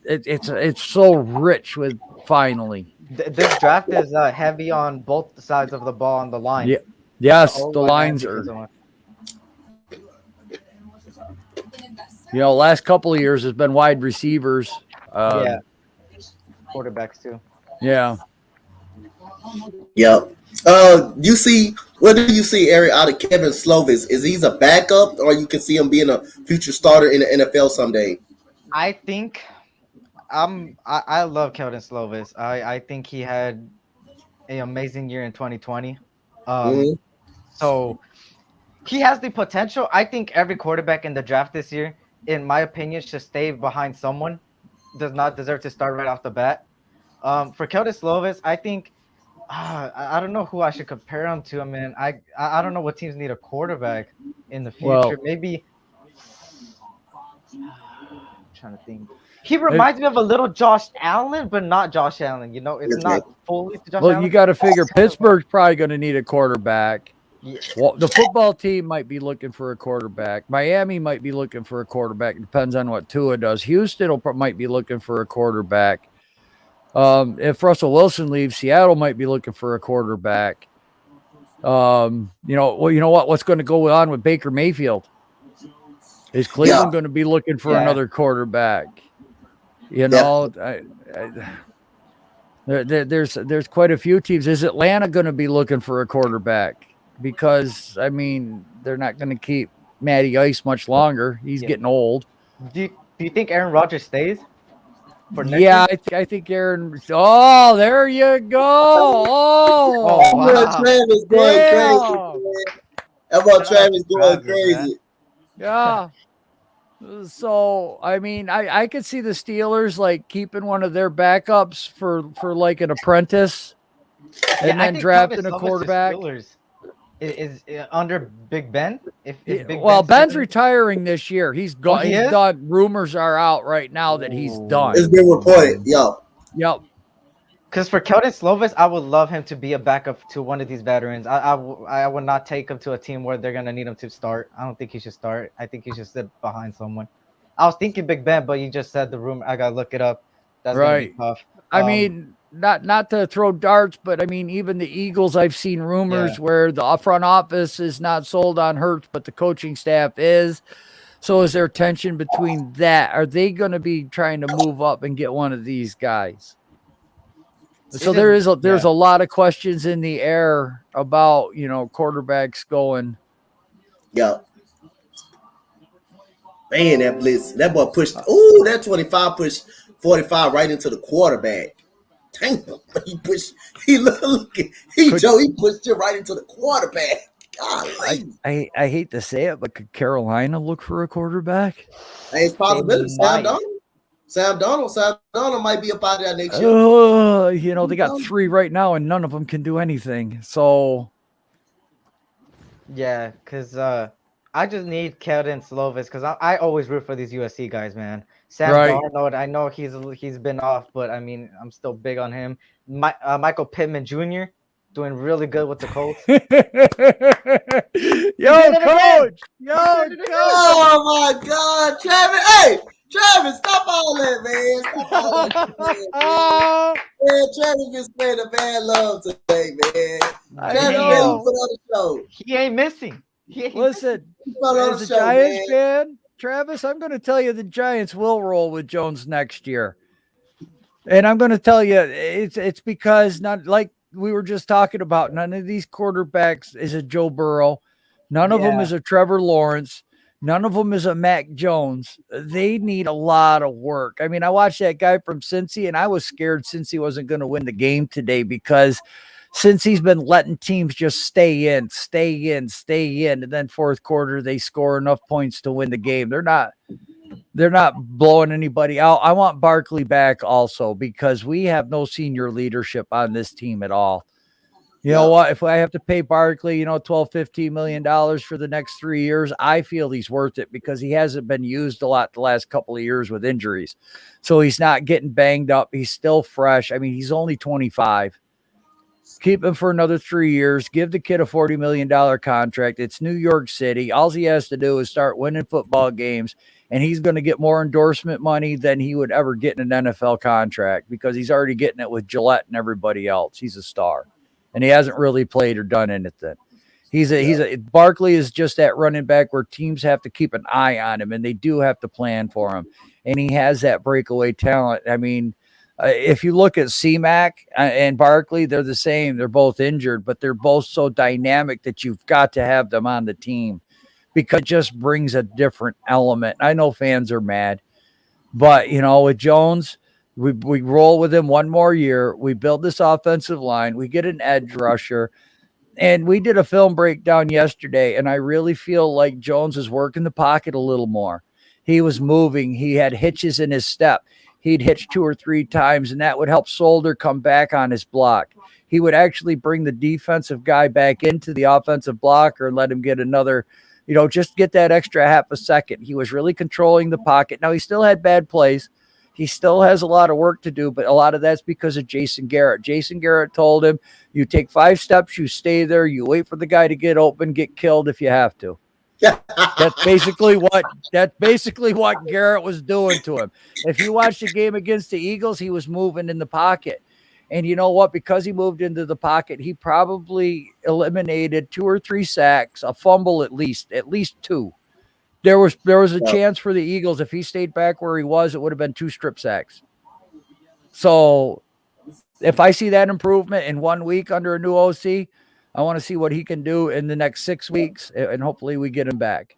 B: It's so rich with finally.
C: This draft is heavy on both sides of the ball on the line.
B: Yeah. Yes, the lines are. Last couple of years has been wide receivers.
C: Quarterbacks too.
B: Yeah.
A: Yep. What do you see, Eric, out of Kevin Slovis? Is he's a backup, or you can see him being a future starter in the NFL someday?
C: I think I love Keldon Slovis. I think he had an amazing year in 2020. So he has the potential. I think every quarterback in the draft this year in my opinion, should stay behind someone. Does not deserve to start right off the bat. For Keldon Slovis, I think I don't know who I should compare him to. I mean, I don't know what teams need a quarterback in the future.
B: Well,
C: Maybe I'm trying to think. He reminds me of a little Josh Allen, but not Josh Allen. You know, it's not fully Josh
B: well,
C: Allen.
B: you got to figure Pittsburgh's probably going to need a quarterback.
C: Yeah.
B: Well, the football team might be looking for a quarterback. Miami might be looking for a quarterback. It depends on what Tua does. Houston might be looking for a quarterback. If Russell Wilson leaves, Seattle might be looking for a quarterback. You know what? What's going to go on with Baker Mayfield? Is Cleveland going to be looking for another quarterback? You know, there's quite a few teams. Is Atlanta going to be looking for a quarterback? Because I mean, they're not going to keep Matty Ice much longer. He's getting old.
C: Do you think Aaron Rodgers stays?
B: I think Aaron. Oh, there you go. Oh,
A: wow. Travis going crazy. That boy Travis going crazy.
B: Yeah. So I mean, I could see the Steelers like keeping one of their backups for like an apprentice, and then drafting a quarterback.
C: Is under Big Ben?
B: Ben's retiring this year. He's gone. Oh, he's done. Rumors are out right now that he's done.
A: It's been reported.
B: Yep.
C: Because for Keldon Slovis, I would love him to be a backup to one of these veterans. I would not take him to a team where they're gonna need him to start. I don't think he should start. I think he should sit behind someone. I was thinking Big Ben, but you just said the rumor. I gotta look it up. That's right. Gonna be tough.
B: I mean, not to throw darts, but I mean, even the Eagles, I've seen rumors where the front office is not sold on Hurts, but the coaching staff is. So is there tension between that? Are they going to be trying to move up and get one of these guys? So there's a lot of questions in the air about, you know, quarterbacks going.
A: Yeah. Man, that blitz, that boy pushed. Ooh, that 25 pushed 45 right into the quarterback. Damn, he pushed. He pushed it right into the quarterback.
B: I hate to say it, but could Carolina look for a quarterback?
A: Hey, it's possibility. Sam Darnold might be up out of that next year.
B: You know, they got 3 right now, and none of them can do anything. So,
C: yeah, because I just need Keldon Slovis because I always root for these USC guys, man. Sam Darnold, I know he's been off, but I mean, I'm still big on him. Michael Pittman Jr. doing really good with the Colts.
B: Yo, coach!
A: Oh my God, Travis! Hey, Travis, stop all that, man! Stop all that, man. Travis been spreading a bad love today, man. Travis, man, put on the show.
C: He ain't missing.
B: Listen, as a Giants fan, Travis, I'm going to tell you the Giants will roll with Jones next year. And I'm going to tell you it's because not like we were just talking about, none of these quarterbacks is a Joe Burrow. None of them is a Trevor Lawrence. None of them is a Mac Jones. They need a lot of work. I mean, I watched that guy from Cincy, and I was scared Cincy wasn't going to win the game today because since he's been letting teams just stay in, and then fourth quarter they score enough points to win the game. They're not blowing anybody out. I want Barkley back also because we have no senior leadership on this team at all. You know what? If I have to pay Barkley, you know, $12-15 million for the next 3 years, I feel he's worth it because he hasn't been used a lot the last couple of years with injuries. So he's not getting banged up. He's still fresh. I mean, he's only 25. Keep him for another 3 years. Give the kid a $40 million contract. It's New York City. All he has to do is start winning football games, and he's going to get more endorsement money than he would ever get in an NFL contract because he's already getting it with Gillette and everybody else. He's a star, and he hasn't really played or done anything. Barkley is just that running back where teams have to keep an eye on him, and they do have to plan for him, and he has that breakaway talent. I mean, if you look at C-Mac and Barkley, they're the same. They're both injured, but they're both so dynamic that you've got to have them on the team because it just brings a different element. I know fans are mad, but, you know, with Jones, we roll with him one more year. We build this offensive line. We get an edge rusher. And we did a film breakdown yesterday, and I really feel like Jones is working the pocket a little more. he was moving. He had hitches in his step. He'd hitch 2 or 3 times, and that would help Solder come back on his block. He would actually bring the defensive guy back into the offensive blocker and let him get another, just get that extra half a second. He was really controlling the pocket. Now, he still had bad plays. He still has a lot of work to do, but a lot of that's because of Jason Garrett. Jason Garrett told him, you take 5 steps, you stay there, you wait for the guy to get open, get killed if you have to. That's basically what Garrett was doing to him. If you watch the game against the Eagles, he was moving in the pocket. And you know what? Because he moved into the pocket, he probably eliminated 2 or 3 sacks, a fumble at least 2. There was a chance for the Eagles. If he stayed back where he was, it would have been 2 strip sacks. So if I see that improvement in 1 week under a new OC, I want to see what he can do in the next 6 weeks, and hopefully we get him back.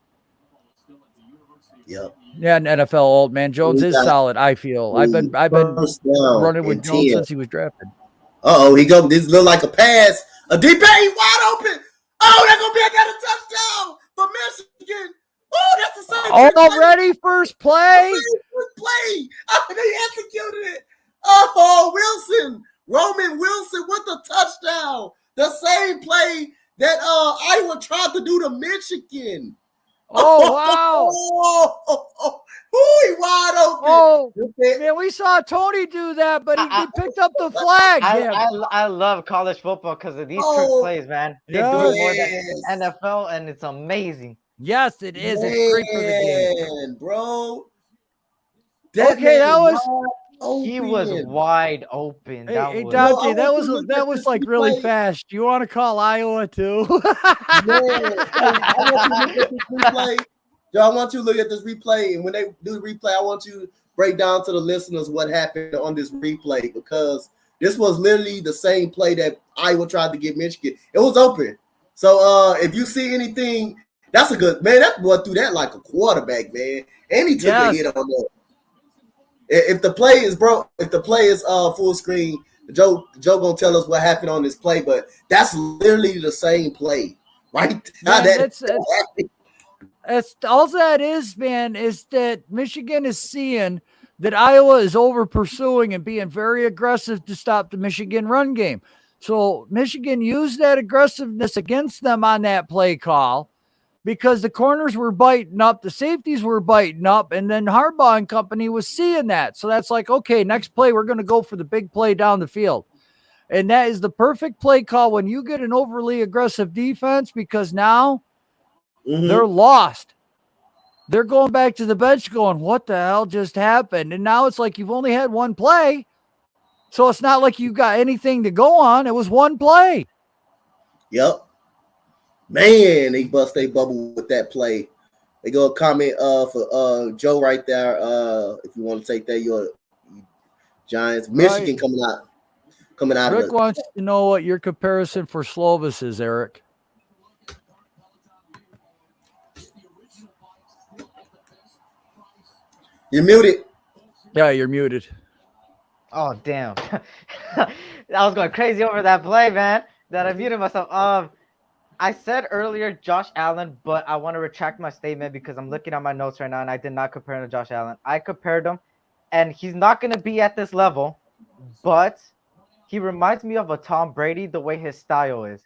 A: Yep.
B: Yeah, an NFL old man. Jones is solid, I feel. I've been running with Jones since he was drafted.
A: This look like a pass. A deep wide open. Oh, that's gonna be another touchdown for Michigan. Oh, that's the same.
B: Already first play.
A: First play. Oh, they executed it. Oh, Roman Wilson with the touchdown. The same play that Iowa tried to do to Michigan.
B: Oh, wow.
A: He wide open.
B: Oh, man, we saw Tony do that, but he picked up the flag.
C: I love college football because of these trick plays, man. They do it more than NFL, and it's amazing.
B: Yes, it is. It's great for the game.
A: Bro.
C: He was wide open.
B: Hey, Donte, that was like really fast. Do you want to call Iowa too?
A: I want you to look at this replay, and when they do the replay, I want you to break down to the listeners what happened on this replay, because this was literally the same play that Iowa tried to get Michigan. It was open. So if you see anything, that's a good man. That boy threw that like a quarterback, man, and he took a hit on that. If the play is full screen, Joe gonna tell us what happened on this play, but that's literally the same play, right?
B: That's all that is, man, is that Michigan is seeing that Iowa is over pursuing and being very aggressive to stop the Michigan run game. So Michigan used that aggressiveness against them on that play call because the corners were biting up, the safeties were biting up, and then Harbaugh and company was seeing that. So that's like, okay, next play, we're going to go for the big play down the field. And that is the perfect play call when you get an overly aggressive defense, because now they're lost. They're going back to the bench going, what the hell just happened? And now it's like you've only had one play. So it's not like you got anything to go on. It was one play.
A: Yep. Man, they bust their bubble with that play. They go a comment for Joe right there. If you want to take that, your Giants. Michigan coming out.
B: Rick wants to know what your comparison for Slovis is, Eric.
A: You're muted.
B: Yeah, you're muted.
C: Oh, damn. I was going crazy over that play, man, that I muted myself. I said earlier Josh Allen, but I want to retract my statement because I'm looking at my notes right now, and I did not compare him to Josh Allen. I compared him, and he's not going to be at this level, but he reminds me of a Tom Brady the way his style is.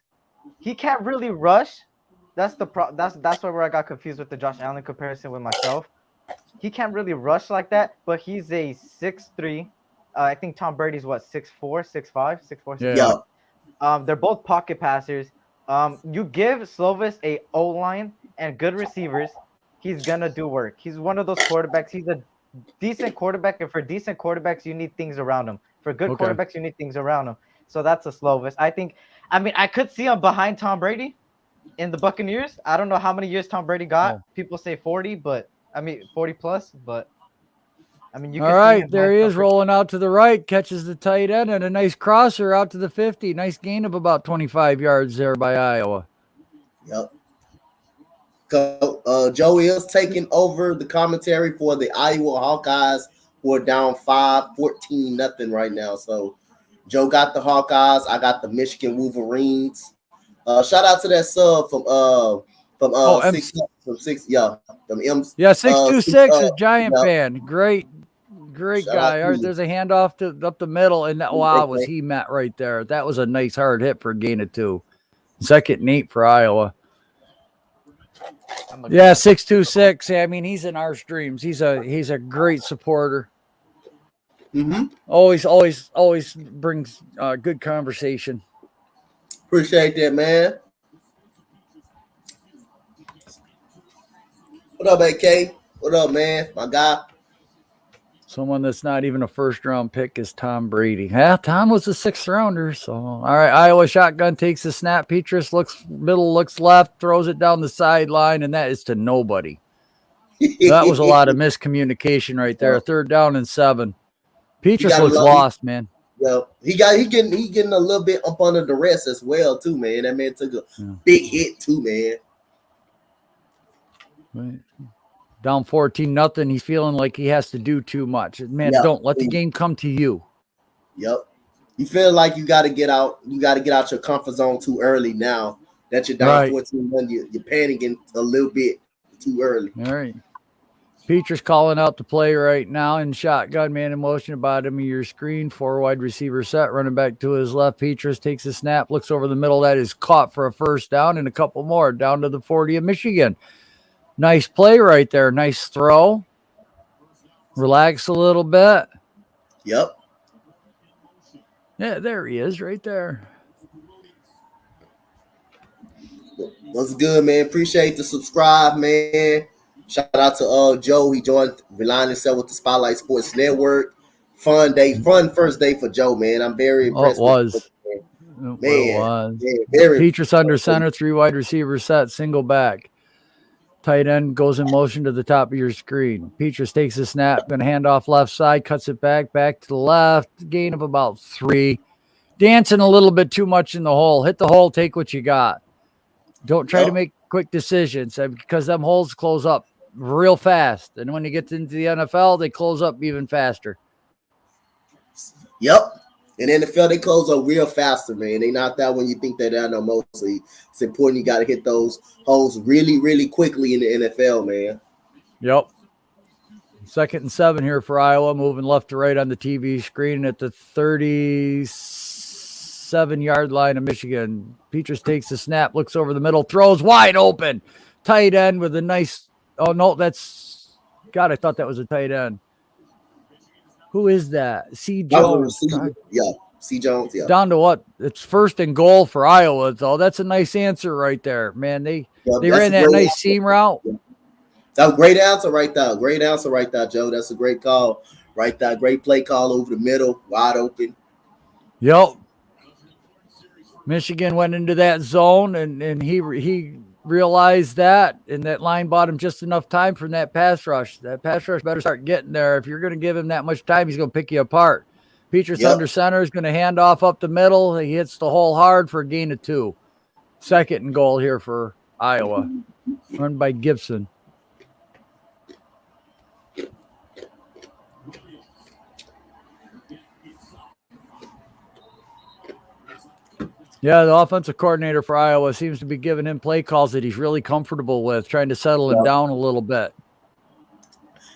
C: He can't really rush. That's where I got confused with the Josh Allen comparison with myself. He can't really rush like that, but he's a 6'3". I think Tom Brady's 6'4", 6'5", 6'4".
A: Yeah.
C: They're both pocket passers. You give Slovis a O-line and good receivers, he's gonna do work. He's one of those quarterbacks. He's a decent quarterback, and for decent quarterbacks, you need things around him. For good quarterbacks, you need things around him. So that's a Slovis. I could see him behind Tom Brady in the Buccaneers. I don't know how many years Tom Brady got. Oh. People say 40, but 40 plus, but you
B: all right, there he is rolling out to the right, catches the tight end and a nice crosser out to the 50. Nice gain of about 25 yards there by Iowa.
A: Yep. So, Joe is taking over the commentary for the Iowa Hawkeyes, who are down 14-0 right now. So Joe got the Hawkeyes. I got the Michigan Wolverines. Shout out to that sub from from six, yeah, from M's.
B: Yeah, 626 is Giant
A: yeah.
B: fan. Great
A: Shout
B: guy.
A: out
B: All right,
A: to
B: there's a handoff up the middle, and that was he met right there. That was a nice hard hit for a gain of 2. 2nd and 8 for Iowa. Yeah, 626. I mean, he's in our streams. He's a great supporter.
A: Mm-hmm.
B: Always brings good conversation.
A: Appreciate that, man. What up, AK? What up, man? My guy.
B: Someone that's not even a first-round pick is Tom Brady. Yeah, Tom was a 6th rounder. So, all right, Iowa shotgun takes the snap. Petrus looks middle, looks left, throws it down the sideline, and that is to nobody. That was a lot of miscommunication right there. 3rd down and 7. Petrus looks lost, man.
A: Yeah, he getting a little bit up under the rest as well, too, man. That man took a big hit, too, man.
B: Right. Down 14-0. He's feeling like he has to do too much. Man, don't let the game come to you.
A: Yep. You feel like you got to get out. You got to get out your comfort zone too early now that you're down 14-1. You're panicking a little bit too early.
B: All right. Petrus calling out the play right now in shotgun, man in motion, bottom of your screen. 4 wide receiver set, running back to his left. Petrus takes a snap, looks over the middle. That is caught for a 1st down and a couple more down to the 40 of Michigan. Nice play right there. Nice throw. Relax a little bit.
A: Yep.
B: Yeah, there he is right there.
A: What's good, man? Appreciate the subscribe, man. Shout out to Joe. He joined, relying himself with the Spotlight Sports Network. Fun first day for Joe, man. I'm very impressed.
B: It was.
A: Very
B: Petrus under center, 3 wide receiver set, single back. Tight end goes in motion to the top of your screen. Petrus takes a snap, going to hand off left side, cuts it back to the left. Gain of about 3. Dancing a little bit too much in the hole. Hit the hole, take what you got. Don't try to make quick decisions because them holes close up real fast. And when you get into the NFL, they close up even faster.
A: Yep. In the NFL, they close up real faster, man. They not that when you think they're down there mostly. It's important you got to hit those holes really, really quickly in the NFL, man.
B: Yep. 2nd and 7 here for Iowa, moving left to right on the TV screen at the 37-yard line of Michigan. Petrus takes the snap, looks over the middle, throws wide open. Tight end with a nice – oh, no, that's – God, I thought that was a tight end. Who is that? C. Jones.
A: C. Jones, yeah.
B: Down to what? It's 1st and goal for Iowa, though. That's a nice answer right there, man. They ran that nice seam route.
A: That's a great answer right there. Great answer right there, Joe. That's a great call right there. Great play call over the middle, wide open.
B: Yep. Michigan went into that zone, and he realized that, and that line bought him just enough time from that pass rush. That pass rush better start getting there. If you're going to give him that much time, he's going to pick you apart. Petrus under center is going to hand off up the middle. He hits the hole hard for a gain of 2. 2nd and goal here for Iowa. Run by Gibson. Yeah, the offensive coordinator for Iowa seems to be giving him play calls that he's really comfortable with, trying to settle him down a little bit.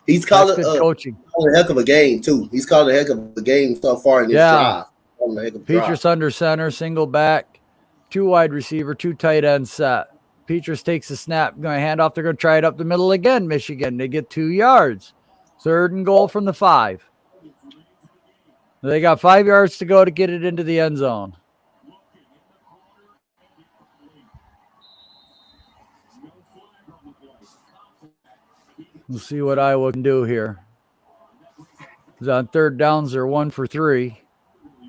A: He's calling
B: coaching.
A: A heck of a game, too. He's called a heck of a game so far in this drive.
B: Petrus under center, single back, 2 wide receiver, 2 tight end set. Petrus takes a snap, going to hand off. They're going to try it up the middle again, Michigan. They get 2 yards. 3rd and goal from the 5. They got 5 yards to go to get it into the end zone. We'll see what Iowa can do here. On 3rd downs, they're 1 for 3.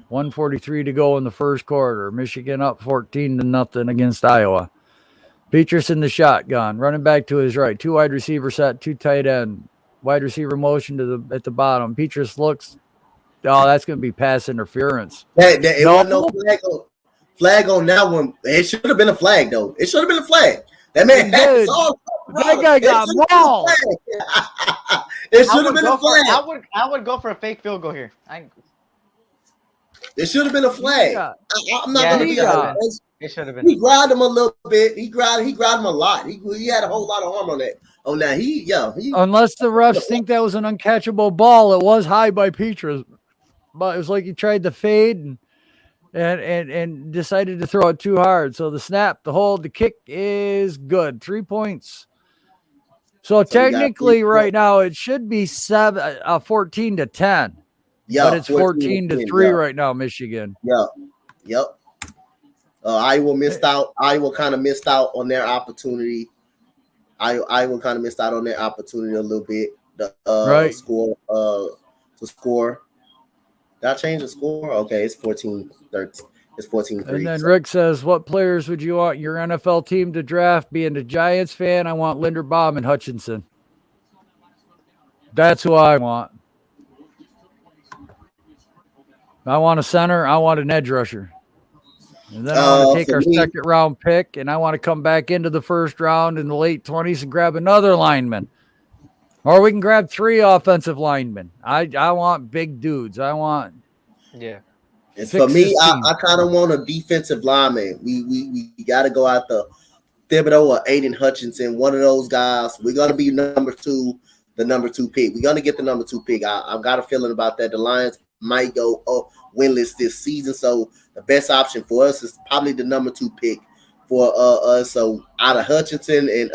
B: 1:43 to go in the first quarter. Michigan up 14-0 against Iowa. Petrus in the shotgun, running back to his right. 2 wide receiver set, 2 tight end. Wide receiver motion at the bottom. Petrus looks. Oh, that's going to be pass interference.
A: It wasn't no flag on that one. It should have been a flag, though. It should have been a flag. That man had his arm.
B: That guy got mauled.
A: It should have been a flag.
C: I would go for a fake field goal here.
A: There should have been a flag. I'm not gonna be honest.
C: It should have been.
A: He grabbed him a little bit. He grabbed him a lot. He had a whole lot of arm on that.
B: Unless the refs think that was an uncatchable ball, it was high by Petrus, but it was like he tried to fade and decided to throw it too hard. So the snap, the hold, the kick is good. 3 points. So technically, right now it should be 14-10. Yeah, but it's 14-3 right now, Michigan.
A: Yep. Iowa missed out. Iowa kind of missed out on their opportunity. Iowa kind of missed out on their opportunity a little bit. The score. To score. Did I change the score? Okay, it's 14-13. It's 14-3.
B: And then Rick says, what players would you want your NFL team to draft? Being a Giants fan, I want Linderbaum and Hutchinson. That's who I want. I want a center. I want an edge rusher. And then I want to take our second round pick, and I want to come back into the first round in the late 20s and grab another lineman. Or we can grab 3 offensive linemen. I want big dudes.
A: It's for me, I kind of want a defensive lineman. We got to go out the Thibodeau or Aiden Hutchinson, one of those guys. We're going to be the number 2 pick. We're going to get the number 2 pick. I've got a feeling about that. The Lions might go winless this season, so the best option for us is probably the number 2 pick for us. So out of Hutchinson and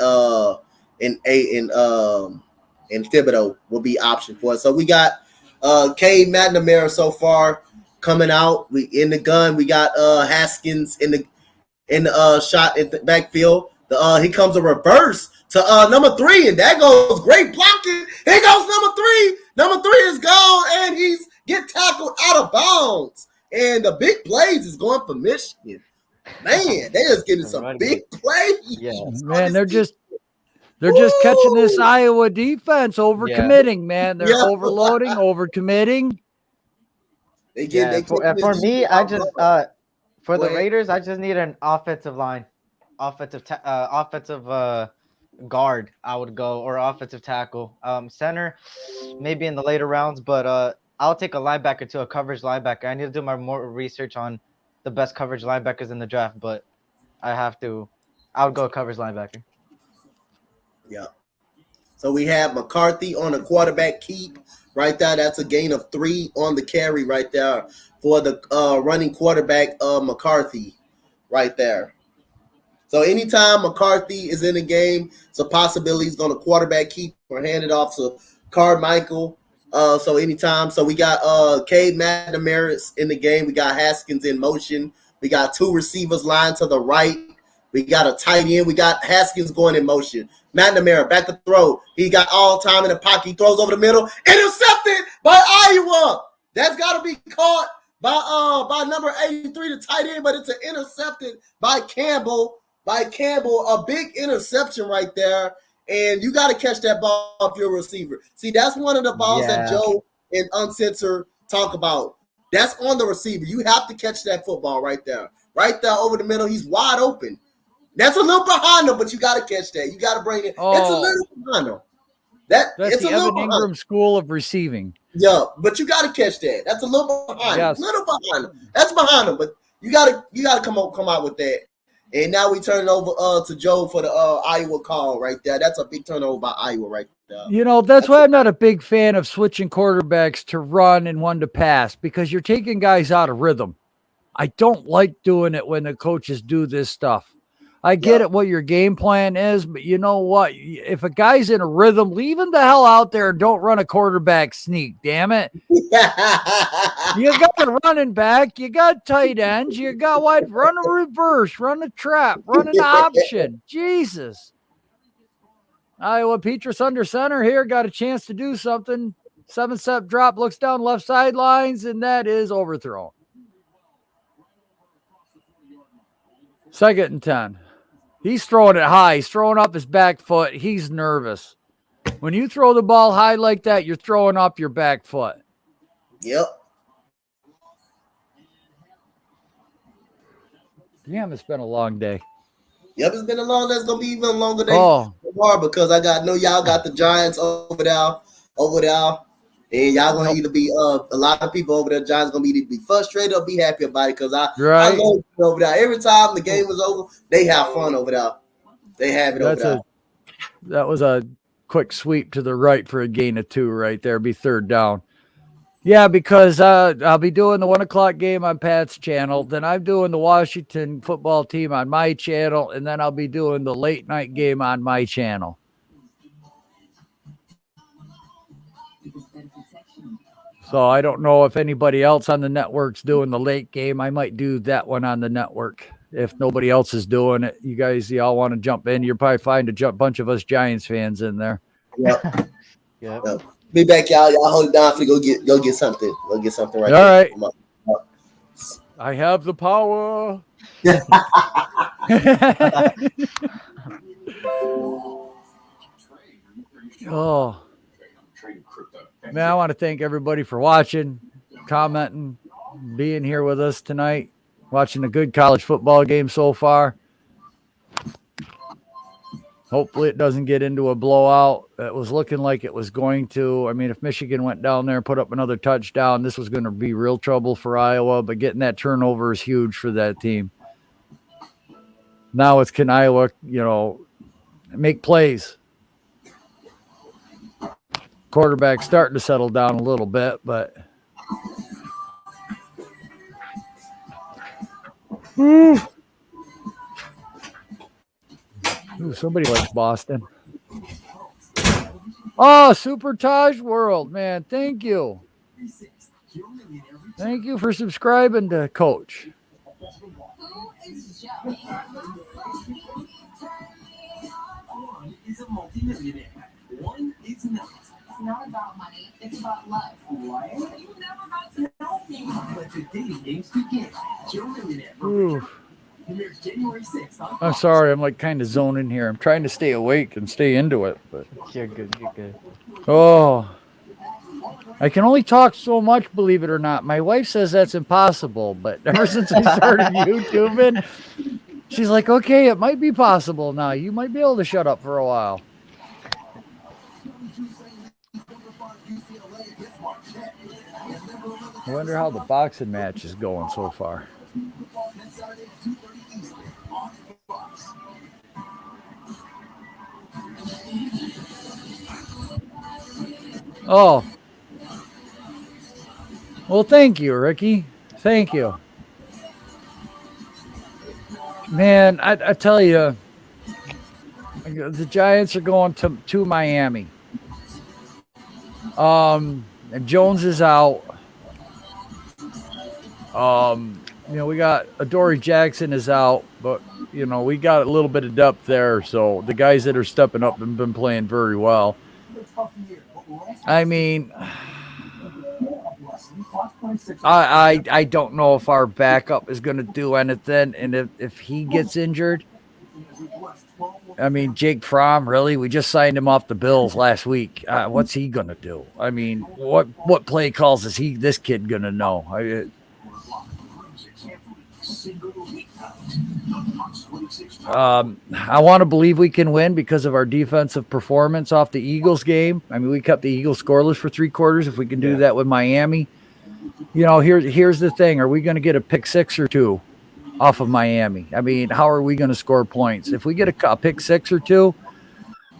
A: Thibodeau will be option for us. So we got Cade McNamara so far coming out. We in the gun. We got Haskins in the shot in the backfield. Here comes a reverse to number 3, and that goes great blocking. Here goes number 3. Number 3 is gone, and he's get tackled out of bounds. And the big plays is going for Michigan. Man, they're just getting some big plays.
B: Yeah, man, they're just catching this Iowa defense overcommitting, man. They're overloading, overcommitting.
C: For me, I just for the Raiders, I just need an offensive line, offensive guard. I would go, or offensive tackle, center, maybe in the later rounds. But I'll take a linebacker to a coverage linebacker. I need to do more research on the best coverage linebackers in the draft, but I would go coverage linebacker.
A: Yeah. So we have McCarthy on the quarterback keep right there. That's a gain of 3 on the carry right there for the running quarterback McCarthy right there. So anytime McCarthy is in the game, it's a possibility he's going to quarterback keep or hand it off to Carmichael. So anytime. So we got Cade McNamara in the game. We got Haskins in motion. We got 2 receivers lined to the right. We got a tight end. We got Haskins going in motion. McNamara back to throw. He got all time in the pocket. He throws over the middle. Intercepted by Iowa. That's got to be caught by number 83, the tight end, but it's intercepted by Campbell. A big interception right there. And you got to catch that ball off your receiver. See, that's one of the balls that Joe and Uncensored talk about. That's on the receiver. You have to catch that football right there. Right there over the middle. He's wide open. That's a little behind him, but you got to catch that. You got to bring it. It's a little behind him.
B: That's the Evan Ingram School of Receiving.
A: Yeah, but you got to catch that. That's a little behind him. Little behind him. That's behind him, but you got to come out with that. And now we turn it over to Joe for the Iowa call right there. That's a big turnover by Iowa right there.
B: You know, that's why I'm not a big fan of switching quarterbacks to run and one to pass, because you're taking guys out of rhythm. I don't like doing it when the coaches do this stuff. I get it what your game plan is, but you know what? If a guy's in a rhythm, leave him the hell out there and don't run a quarterback sneak, damn it. You got a running back, you got tight ends, you got what? Run a reverse, run a trap, run an option. Jesus. Iowa Petrus under center here, got a chance to do something. 7-step drop, looks down left sidelines, and that is overthrown. 2nd and 10. He's throwing it high. He's throwing up his back foot. He's nervous. When you throw the ball high like that, you're throwing up your back foot.
A: Yep.
B: Damn, it's been a long day.
A: Yep, it's been a long day. It's going to be even a longer day tomorrow because I know y'all got the Giants over there. And y'all gonna either be a lot of people over there, Giants gonna either be frustrated or be happy about it because I love it over there. Every time the game is over, they have fun over there. They have it over there.
B: That was a quick sweep to the right for a gain of 2 right there. Be third down. Yeah, because I'll be doing the 1 o'clock game on Pat's channel. Then I'm doing the Washington football team on my channel. And then I'll be doing the late night game on my channel. So I don't know if anybody else on the network's doing the late game. I might do that one on the network. If nobody else is doing it, y'all want to jump in. You'll probably find a bunch of us Giants fans in there.
A: Yep. Yep. Be back, y'all. Y'all hold it down for go get something. Go get something right
B: All
A: there.
B: Right. I have the power. Oh. Man, I want to thank everybody for watching, commenting, being here with us tonight, watching a good college football game so far. Hopefully it doesn't get into a blowout. It was looking like it was going to. I mean, if Michigan went down there and put up another touchdown, this was going to be real trouble for Iowa, but getting that turnover is huge for that team. Now it's can Iowa, make plays. Quarterback starting to settle down a little bit, but ooh, somebody likes Boston. Oh, Super Taj World, man. Thank you. Thank you for subscribing to Coach.
D: It's not about money, it's about love. What? You never got to know me. Let the dating games begin. You're millionaire. January 6th.
B: I'm sorry, I'm like kind of zoning here. I'm trying to stay awake and stay into it, but
C: you're good.
B: Oh, I can only talk so much, believe it or not. My wife says that's impossible, but ever since I started YouTubing, she's like, okay, it might be possible now. You might be able to shut up for a while. I wonder how the boxing match is going so far. Oh. Well, thank you, Ricky. Thank you. Man, I tell you, the Giants are going to Miami. And Jones is out. We got Adoree Jackson is out, but we got a little bit of depth there. So the guys that are stepping up have been playing very well. I mean, I don't know if our backup is going to do anything, and if he gets injured, I mean, Jake Fromm, really? We just signed him off the Bills last week. What's he going to do? I mean, what play calls is this kid going to know? I want to believe we can win because of our defensive performance off the Eagles game. I mean, we kept the Eagles scoreless for 3 quarters. If we can do that with Miami, here's the thing. Are we going to get a pick 6 or 2 off of Miami? I mean, how are we going to score points? If we get a pick 6 or 2,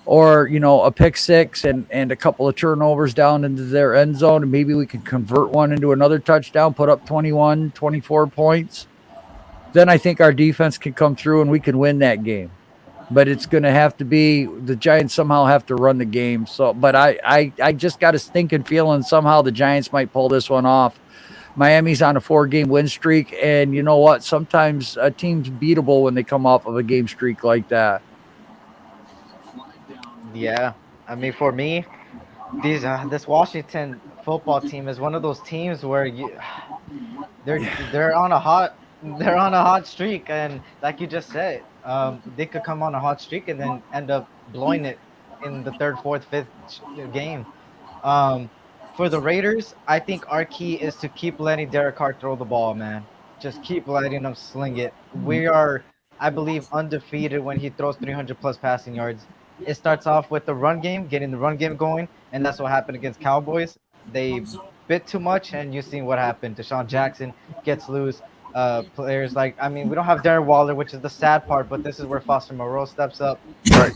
B: or, a pick 6 and a couple of turnovers down into their end zone, and maybe we can convert one into another touchdown, put up 21, 24 points, then I think our defense can come through and we can win that game. But it's going to have to be the Giants somehow have to run the game. So, but I just got a stinking feeling somehow the Giants might pull this one off. Miami's on a 4-game win streak, and you know what? Sometimes a team's beatable when they come off of a game streak like that.
C: Yeah, I mean, for me, this Washington football team is one of those teams where they're on a hot streak, and like you just said, they could come on a hot streak and then end up blowing it in the 3rd, 4th, 5th game. For the Raiders, I think our key is to keep letting Derek Carr throw the ball, man. Just keep letting him sling it. We are, I believe, undefeated when he throws 300-plus passing yards. It starts off with the run game, getting the run game going, and that's what happened against Cowboys. they bit too much, and you seen what happened. Deshaun Jackson gets loose. Players like, I mean, we don't have Darren Waller, which is the sad part, but this is where Foster Moreau steps up.
B: Right.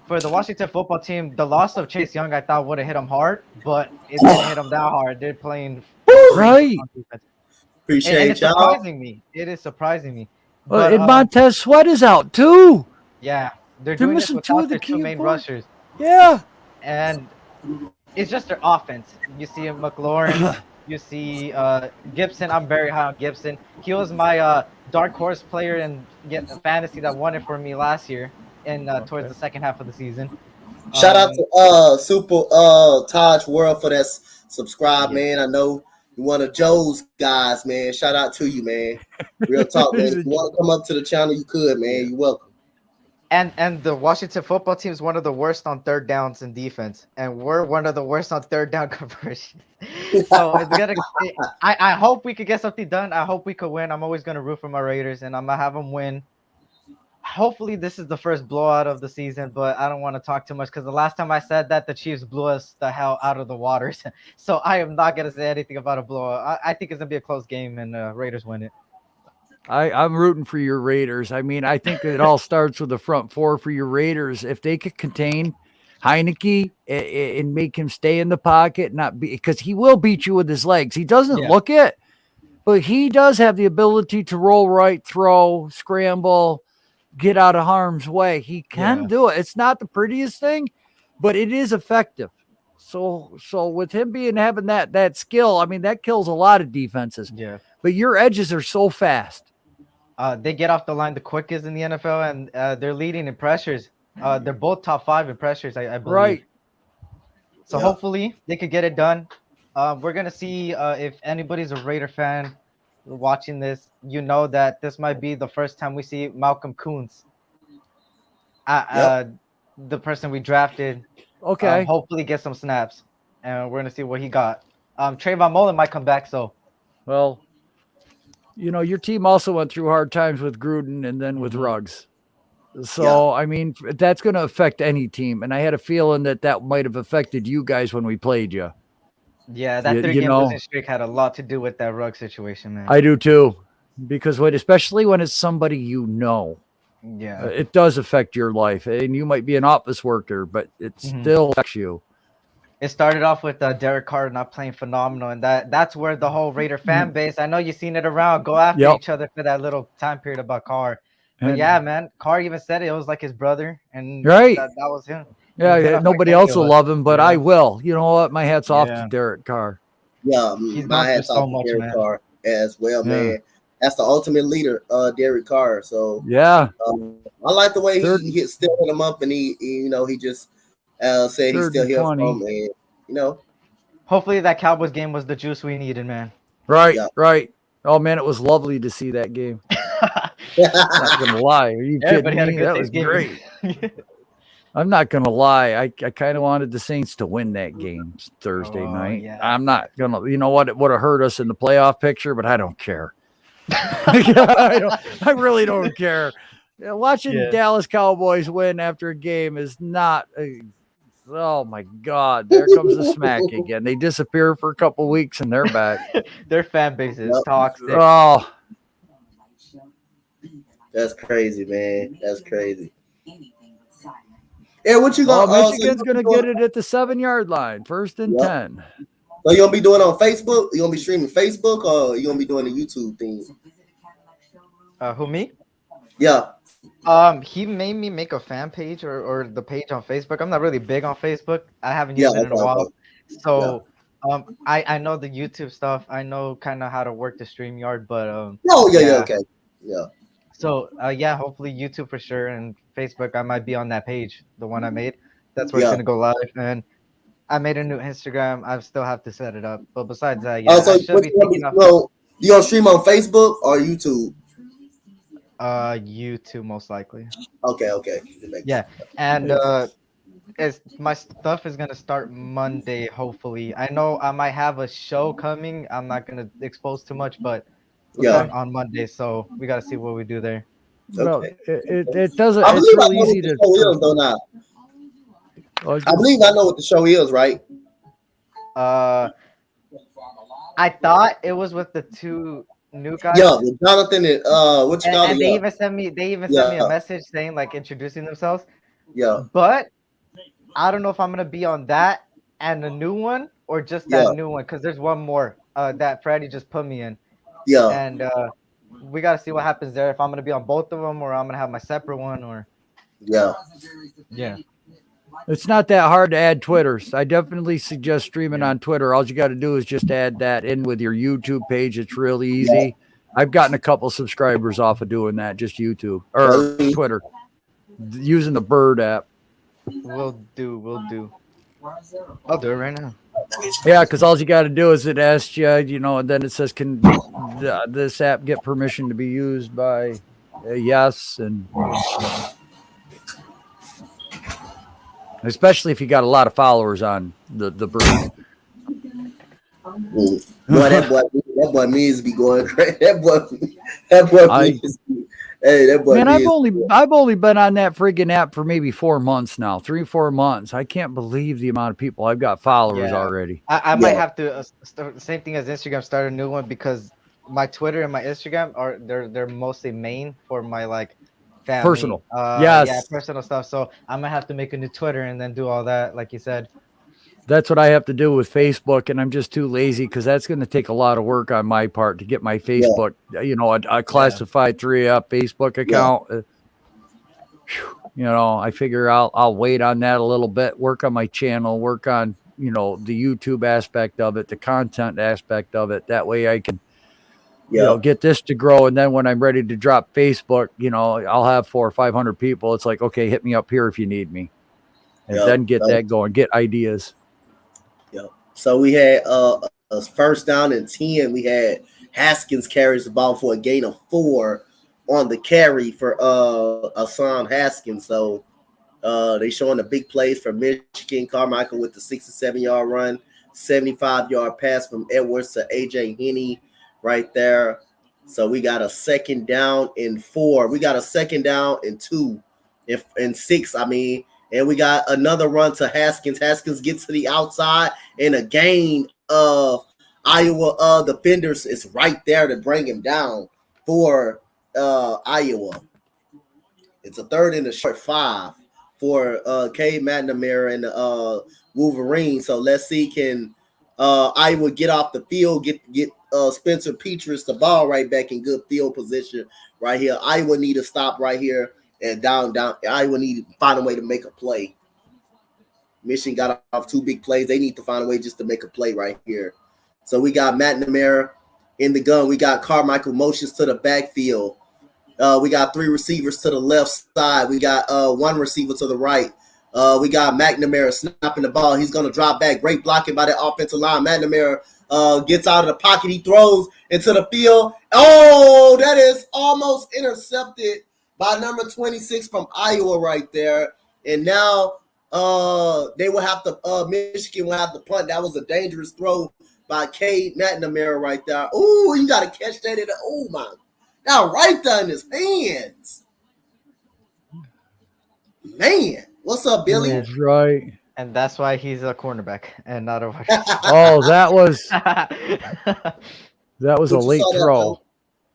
C: For the Washington football team, the loss of Chase Young, I thought would have hit him hard, but it didn't hit him that hard. They're playing
B: Right.
C: and
A: Appreciate
C: it's
A: y'all.
C: surprising me. It is surprising me.
B: Well,
C: But
B: and Montez Sweat is out too.
C: yeah, they're
B: They're
C: doing this
B: missing two of
C: without
B: the
C: their two
B: key
C: main
B: points.
C: rushers,
B: Yeah.
C: and it's just their offense. You see McLaurin, you see Gibson. I'm very high on Gibson. He was my dark horse player in fantasy that won it for me last year, and towards the second half of the season.
A: Shout out to Super Taj World for that subscribe, man. I know you're one of Joe's guys, man. Shout out to you, man. Real talk, man. If you want to come up to the channel, you could, man. You're welcome.
C: And the Washington football team is one of the worst on third downs in defense, and we're one of the worst on third down conversion. So it's gonna. I hope we could get something done. I hope we could win. I'm always gonna root for my Raiders, and I'm gonna have them win. Hopefully, this is the first blowout of the season, but I don't want to talk too much because the last time I said that, the Chiefs blew us the hell out of the waters. So I am not gonna say anything about a blowout. I think it's gonna be a close game, and Raiders win it.
B: I'm rooting for your Raiders. I mean, I think it all starts with the front four for your Raiders. If they could contain Heineke and make him stay in the pocket, not be, because he will beat you with his legs. He doesn't look it, but he does have the ability to roll right, throw, scramble, get out of harm's way. He can do it. It's not the prettiest thing, but it is effective. So with him having that skill, I mean, that kills a lot of defenses.
C: Yeah.
B: But your edges are so fast.
C: They get off the line the quickest in the NFL, and they're leading in pressures. They're both top 5 in pressures, I believe.
B: Right.
C: So hopefully they could get it done. We're gonna see if anybody's a Raider fan watching this. You know that this might be the first time we see Malcolm Koonce, the person we drafted.
B: Okay.
C: Hopefully get some snaps, and we're gonna see what he got. Trayvon Mullen might come back, so.
B: Well, you know, your team also went through hard times with Gruden and then with Ruggs. So, I mean, that's going to affect any team. And I had a feeling that might have affected you guys when we played you.
C: Yeah, that 3-game losing streak had a lot to do with that Ruggs situation, man.
B: I do too. Because especially when it's somebody you know.
C: Yeah.
B: It does affect your life. And you might be an office worker, but it still affects you.
C: It started off with Derek Carr not playing phenomenal, and that's where the whole Raider fan base, I know you've seen it around, go after each other for that little time period about Carr. But yeah, man, Carr even said it was like his brother, and that was him.
B: Yeah, nobody else will love him, but I will. You know what? My hat's off to Derek Carr.
A: Yeah, my hat's off to Derek Carr as well, man. That's the ultimate leader, Derek Carr. So
B: yeah,
A: I like the way he hit stepping him up, and he just said he's still here from, and
C: hopefully that Cowboys game was the juice we needed, man.
B: Right. Oh man, it was lovely to see that game. Not gonna lie, are you kidding me? That was great. I'm not gonna lie, I kind of wanted the Saints to win that game Thursday night.
C: Yeah.
B: I'm not gonna, you know what? It would have hurt us in the playoff picture, but I don't care. I really don't care. Watching Dallas Cowboys win after a game is not. Oh my God! There comes the smack again. They disappear for a couple weeks and they're back.
C: Their fan base is toxic.
B: Oh,
A: that's crazy, man. That's crazy. Yeah, what you gonna?
B: Michigan's gonna get it at the 7-yard line, 1st and 10.
A: So you gonna be doing it on Facebook? You gonna be streaming Facebook, or you gonna be doing the YouTube thing?
C: Who, me?
A: Yeah.
C: He made me make a fan page or the page on Facebook. I'm not really big on Facebook. I haven't used it in a while. So I know the YouTube stuff. I know kind of how to work the StreamYard, but
A: okay. Yeah.
C: So hopefully YouTube for sure, and Facebook I might be on that page, the one I made. That's where it's gonna go live. And I made a new Instagram. I still have to set it up. But besides that,
A: so you gonna stream on Facebook or YouTube?
C: YouTube most likely.
A: Okay.
C: Yeah, and my stuff is gonna start Monday. Hopefully, I know I might have a show coming. I'm not gonna expose too much, but on Monday, so we gotta see what we do there.
B: Okay. It doesn't. It's really easy to.
A: I believe I know what the show is, right?
C: I thought it was with the two new guys.
A: Yeah, with Jonathan and what you call it?
C: And they even sent me a message saying like introducing themselves.
A: Yeah.
C: But I don't know if I'm gonna be on that and the new one or just that new one because there's one more that Freddie just put me in.
A: Yeah.
C: And we gotta see what happens there. If I'm gonna be on both of them or I'm gonna have my separate one or.
A: Yeah.
C: Yeah.
B: It's not that hard to add Twitters. I definitely suggest streaming on Twitter. All you got to do is just add that in with your YouTube page. It's really easy. Yeah. I've gotten a couple subscribers off of doing that, just YouTube or Twitter, using the Bird app.
C: We'll do. I'll do it right now.
B: Yeah, because all you got to do is it asks you, and then it says, can this app get permission to be used by yes, and especially if you got a lot of followers on the Bird.
A: Boy, that boy means be going crazy. That boy means. Hey, that boy.
B: Man, I've only been on that friggin' app for maybe 4 months now, 3-4 months. I can't believe the amount of people I've got followers already.
C: I might have to same thing as Instagram, start a new one because my Twitter and my Instagram they're mostly main for my like family,
B: personal, yes,
C: personal stuff. So I might have to make a new Twitter and then do all that, like you said.
B: That's what I have to do with Facebook, and I'm just too lazy because that's going to take a lot of work on my part to get my Facebook, a classified 3-up Facebook account. Yeah. I figure I'll wait on that a little bit, work on my channel, work on, the YouTube aspect of it, the content aspect of it. That way I can, get this to grow. And then when I'm ready to drop Facebook, I'll have 400 or 500 people. It's like, okay, hit me up here if you need me. And then get that going, get ideas.
A: Yep. So we had a first down and 10. We had Haskins carries the ball for a gain of 4 on the carry for Hassan Haskins. So they showing the big plays for Michigan. Carmichael with the 67-yard run, 75-yard pass from Edwards to AJ Henney right there. So we got a 2nd down and 4. We got a 2nd down and 2 and 6. And we got another run to Haskins. Haskins gets to the outside, and a gain of Iowa defenders is right there to bring him down for Iowa. It's a 3rd and a short 5 for Cade McNamara and the Wolverine. So let's see, can Iowa get off the field, get Spencer Petras the ball right back in good field position right here. Iowa need to stop right here. And down. Iowa need to find a way to make a play. Michigan got off 2 big plays. They need to find a way just to make a play right here. So we got McNamara in the gun. We got Carmichael motions to the backfield. We got 3 receivers to the left side. We got 1 receiver to the right. We got McNamara snapping the ball. He's going to drop back. Great blocking by the offensive line. McNamara gets out of the pocket. He throws into the field. Oh, that is almost intercepted by number 26 from Iowa right there. And now they will have to Michigan will have to punt. That was a dangerous throw by Cade McNamara right there. Oh, you got to catch that in the my. Now right there in his hands. Man, what's up, Billy?
B: That's right.
C: And that's why he's a cornerback and not a wide
B: Oh, that was a late throw.
A: It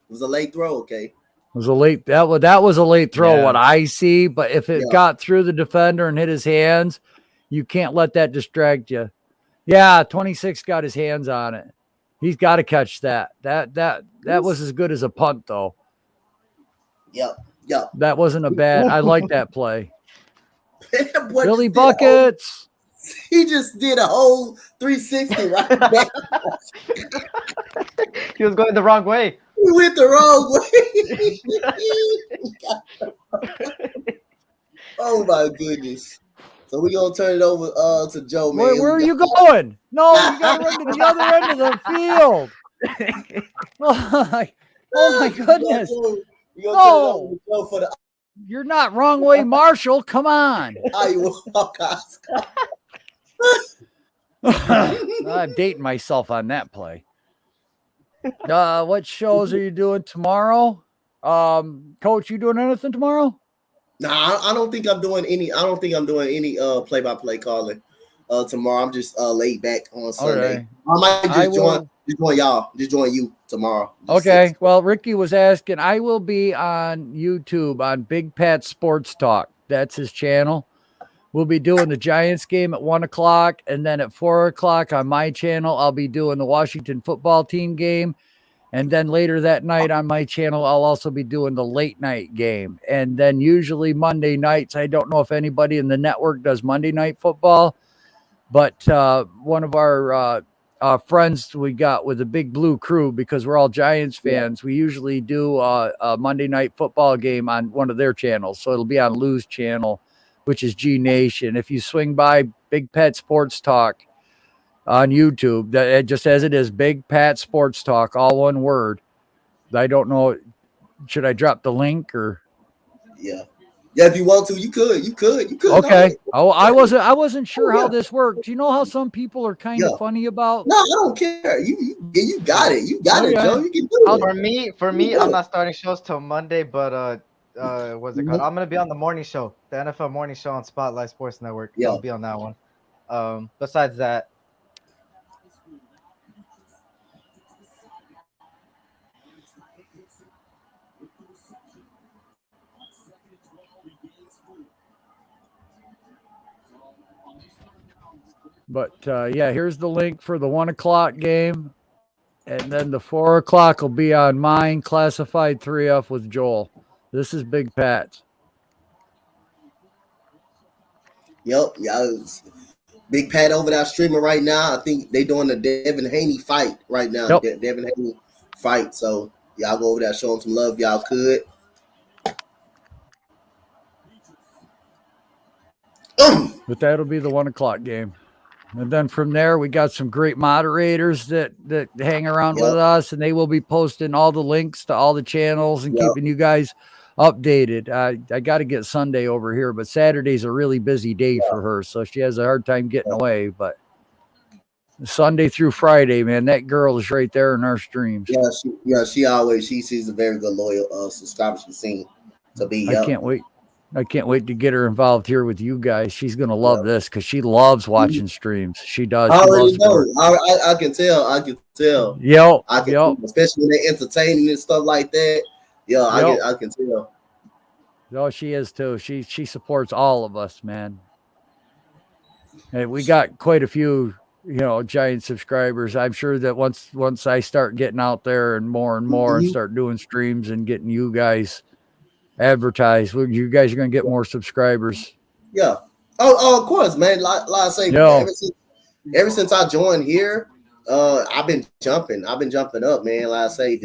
A: was a late throw, okay.
B: It was a late that was a late throw, what I see. But if it got through the defender and hit his hands, you can't let that distract you. Yeah, 26 got his hands on it. He's got to catch that. That was as good as a punt, though.
A: Yep.
B: That wasn't a bad. I like that play. Billy Buckets.
A: He just did a whole 360 right back.
C: He was going the wrong way.
A: He went the wrong way. Oh my goodness. So we're gonna turn it over to Joe, man.
B: Where are you going? No, you gotta run to the other end of the field. Oh my goodness. No. You're not wrong way, Marshall. Come on. I'm dating myself on that play. What shows are you doing tomorrow? Coach, you doing anything tomorrow?
A: Nah, I don't think I'm doing any. I don't think I'm doing any play-by-play calling. tomorrow. I'm just laid back on Sunday.
B: Okay.
A: I might just join y'all. Just join you tomorrow.
B: Okay. Well, Ricky was asking. I will be on YouTube on Big Pat Sports Talk. That's his channel. We'll be doing the Giants game at 1 o'clock, and then at 4 o'clock on my channel, I'll be doing the Washington football team game. And then later that night on my channel, I'll also be doing the late night game. And then usually Monday nights, I don't know if anybody in the network does Monday night football, but one of our friends we got with the Big Blue Crew, because we're all Giants fans, we usually do a Monday night football game on one of their channels. So it'll be on Lou's channel, which is G Nation. If you swing by Big Pat Sports Talk on YouTube, that just as it is, Big Pat Sports Talk, all one word. I don't know. Should I drop the link or?
A: Yeah. If you want to, you could.
B: Okay. Oh, I wasn't sure how this works. You know how some people are kind of funny about?
A: No, I don't care. You got it. You got it, Joe. You can do
C: it. For me, I'm not starting shows till Monday, but what's it called? I'm gonna be on the morning show, the NFL morning show on Spotlight Sports Network. Yeah, I'll be on that one. Besides that.
B: But yeah, here's the link for the 1 o'clock game. And then the 4 o'clock will be on mine, Classified 3F with Joel. This is Big Pat.
A: Yep. Yeah. Big Pat over there streaming right now. I think they doing the Devin Haney fight right now. Yep. Devin Haney fight. So y'all go over there, show him some love. Y'all could.
B: But that'll be the 1 o'clock game. And then from there, we got some great moderators that hang around with us, and they will be posting all the links to all the channels and keeping you guys updated. I got to get Sunday over here, but Saturday's a really busy day for her, so she has a hard time getting away. But Sunday through Friday, man, that girl is right there in our streams.
A: She's a very good loyal subscriber. She's seen to be.
B: I can't wait to get her involved here with you guys. She's going to love this because she loves watching streams. She does.
A: I already know. I can tell.
B: Yep.
A: Especially when they're entertaining and stuff like that. Yeah, I can tell.
B: No, she is too. She supports all of us, man. And we got quite a few, Giant subscribers. I'm sure that once I start getting out there and more and start doing streams and getting you guys advertise, you guys are going to get more subscribers.
A: Yeah. Oh, of course, man. Like I say, ever since I joined here, I've been jumping up, man. Like I say,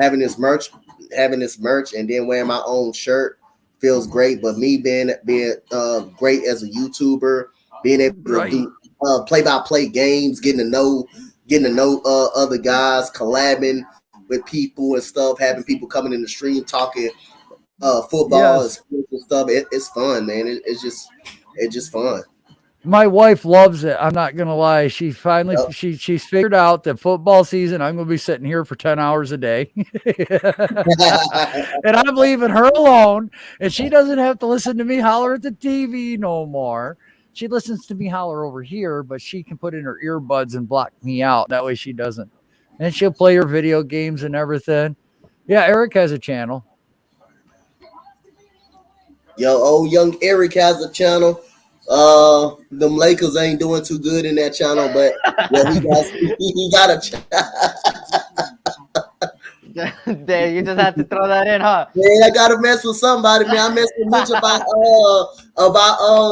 A: having this merch, and then wearing my own shirt feels great. But me being great as a YouTuber, being able to do play-by-play games, getting to know other guys, collabing with people and stuff, having people coming in the stream talking football and stuff. It's fun, man. It's just fun.
B: My wife loves it. I'm not gonna lie. She finally she's figured out that football season, I'm gonna be sitting here for 10 hours a day. And I'm leaving her alone, and she doesn't have to listen to me holler at the TV no more. She listens to me holler over here, but she can put in her earbuds and block me out. That way she doesn't. And she'll play her video games and everything. Yeah, Eric has a channel.
A: Old young Eric has a channel. Them Lakers ain't doing too good in that channel, but he got a channel.
C: There, you just have to throw that in, huh?
A: Man, I gotta mess with somebody, man. I mess with Mitch about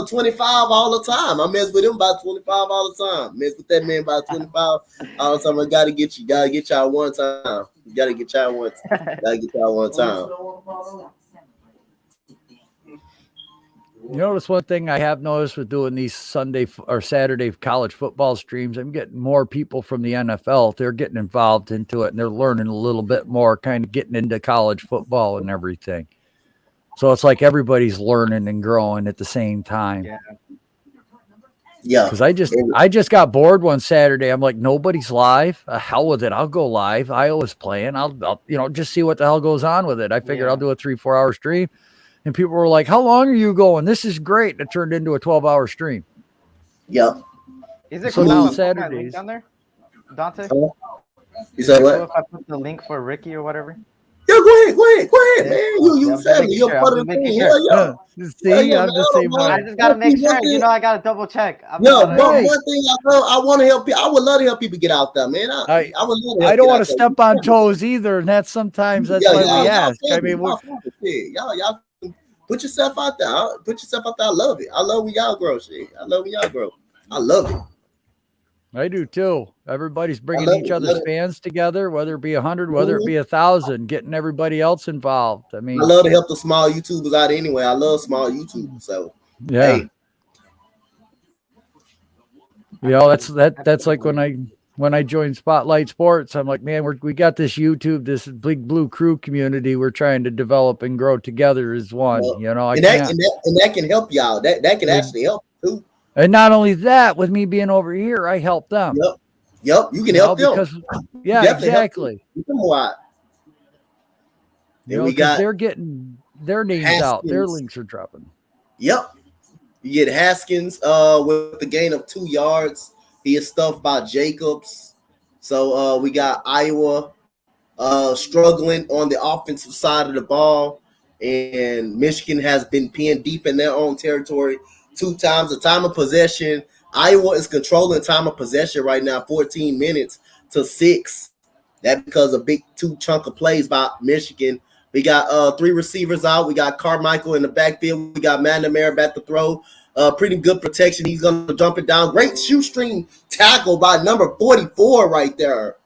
A: 25 all the time. I mess with him about 25 all the time. Mess with that man about 25 all the time. I gotta get y'all one time. Gotta get y'all one time.
B: You notice one thing I have noticed with doing these Sunday or Saturday college football streams, I'm getting more people from the NFL. They're getting involved into it, and they're learning a little bit more, kind of getting into college football and everything. So it's like everybody's learning and growing at the same time.
A: Yeah.
B: Because I just got bored one Saturday. I'm like, nobody's live. Hell with it. I'll go live. Iowa's playing. I'll just see what the hell goes on with it. I figured I'll do a 3-4 hour stream. And people were like, how long are you going? This is great. And it turned into a 12-hour stream.
A: Yep.
C: Is it
B: So
C: cool
B: now
C: if I put my link
B: Saturdays.
C: down there, Dante?
A: You
C: Is
A: said
C: it cool
A: what?
C: if I put the link for Ricky or whatever?
A: Yeah, go ahead,
C: Yeah.
A: man.
C: Okay,
A: You
C: I'm just
A: family,
C: making
A: you're
C: sure. I'm
A: part
C: just
A: of the
C: making
A: team.
C: sure.
B: See,
A: Man.
B: I'm
A: I
B: the
A: don't
B: same
A: mind.
C: I
B: way.
C: just gotta make sure. You know, I gotta double check. I'm
A: Yeah,
C: not
A: but
B: Right.
A: one thing I want to help people. I would love to help people get out there, man. I would love to
B: I
A: help
B: don't
A: get
B: want
A: out
B: to
A: there.
B: step on toes either, and that's sometimes that's
A: Yeah,
B: why we
A: y'all
B: ask. I
A: family,
B: mean, we're,
A: y'all put yourself out there. Put yourself out there. I love it. I love when y'all grow shit. I love when y'all grow. I love it.
B: I do too. Everybody's
A: I
B: bringing
A: love
B: each
A: it.
B: other's
A: Love it.
B: fans together, whether it be 100, whether it
A: Mhm.
B: be 1,000, getting everybody else involved. I
A: I
B: mean,
A: love to help the small YouTubers out anyway. I love small YouTubers. So
B: yeah,
A: hey,
B: that's like when I joined Spotlight Sports. I'm like, man, we got this YouTube, this big blue crew community we're trying to develop and grow together as one. You know, I
A: and
B: can't.
A: that can help y'all. That can actually help too.
B: And not only that, with me being over here, I help them.
A: Yep. You can help them.
B: Because yeah,
A: Definitely help them.
B: exactly.
A: Get them wide. And we
B: Because
A: got
B: they're getting their names out, their
A: Haskins.
B: links are dropping.
A: Yep. You get Haskins with the gain of 2 yards. He is stuffed by Jacobs. So we got Iowa struggling on the offensive side of the ball. And Michigan has been pinned deep in their own territory 2 times. The time of possession, Iowa is controlling time of possession right now, 14 minutes to 6. That because a big 2 chunk of plays by Michigan. We got 3 receivers out. We got Carmichael in the backfield. We got McNamara back to throw. Pretty good protection. He's going to jump it down. Great shoestring tackle by number 44 right there.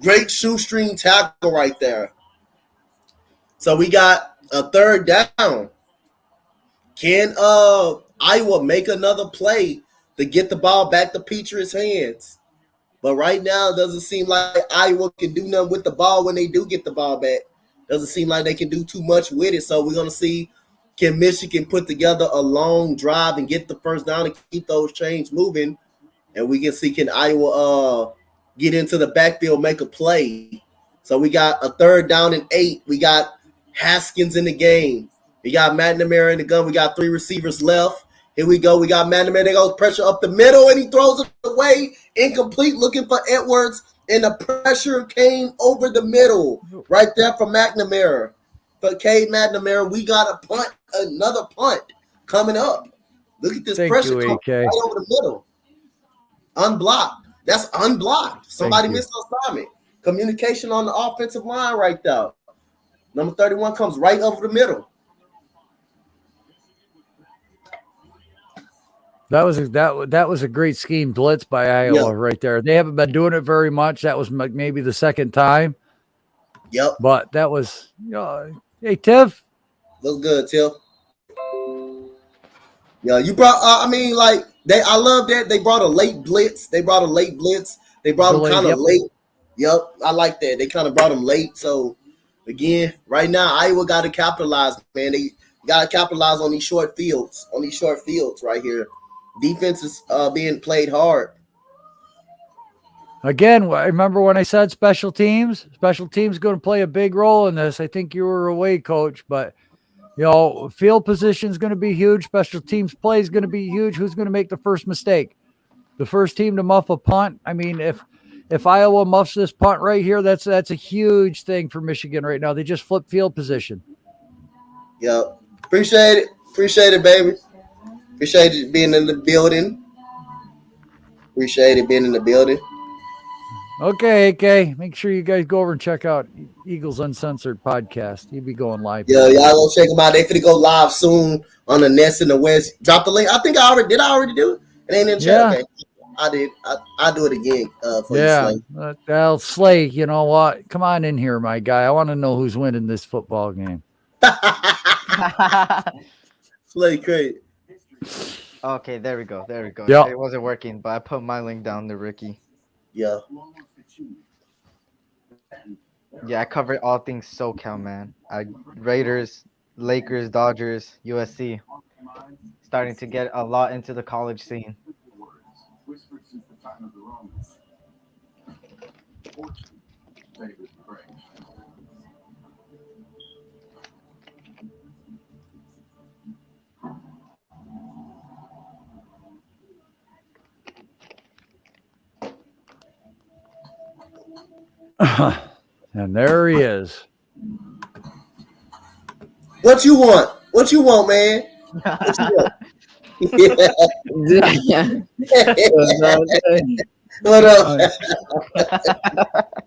A: Great shoestring tackle right there. So we got a 3rd down. Can Iowa make another play to get the ball back to Petrie's hands? But right now, it doesn't seem like Iowa can do nothing with the ball when they do get the ball back. Doesn't seem like they can do too much with it. So we're going to see, can Michigan put together a long drive and get the 1st down and keep those chains moving? And we can see, can Iowa get into the backfield, make a play? So we got a 3rd down and 8. We got Haskins in the game. We got McNamara in the gun. We got 3 receivers left. Here we go. We got McNamara. They go pressure up the middle, and he throws it away. Incomplete, looking for Edwards, and the pressure came over the middle right there for McNamara. For Cade McNamara, we got a punt, another punt coming up. Look at this pressure coming right over the middle. Unblocked. That's unblocked. Somebody missed the assignment. Communication on the offensive line right there. Number 31 comes right over the middle.
B: That was a great scheme blitz by Iowa right there. They haven't been doing it very much. That was maybe the 2nd time.
A: Yep.
B: But that was, hey, Tiff.
A: Looks good, Tiff. Yeah, you brought, I love that. They brought a late blitz. They brought them kind of late. Yep, I like that. They kind of brought them late. So, again, right now, Iowa got to capitalize, man. They got to capitalize on these short fields right here. Defense is being played hard.
B: Again, I remember when I said special teams going to play a big role in this. I think you were away, Coach, but field position is going to be huge. Special teams play is going to be huge. Who's going to make the first mistake? The first team to muff a punt. I mean, if Iowa muffs this punt right here, that's a huge thing for Michigan right now. They just flip field position.
A: Yep. Appreciate it, baby. Appreciate it being in the building.
B: Okay, AK. Make sure you guys go over and check out Eagles Uncensored podcast. He'll be going live.
A: Yeah, y'all go check them out. They finna go live soon on the Nest in the West. Drop the link. I think I already do it? It ain't in the chat. Okay. I did. I'll do it again for you, Slay.
B: Well, Slay, you know what? Come on in here, my guy. I want to know who's winning this football game.
A: Slay crazy.
C: Okay, there we go.
B: Yep.
C: It wasn't working, but I put my link down to Ricky.
A: Yeah.
C: Yeah, I covered all things SoCal, man. Raiders, Lakers, Dodgers, USC. Starting to get a lot into the college scene.
B: And there he is.
A: What you want? What you want, man? What you want? What up?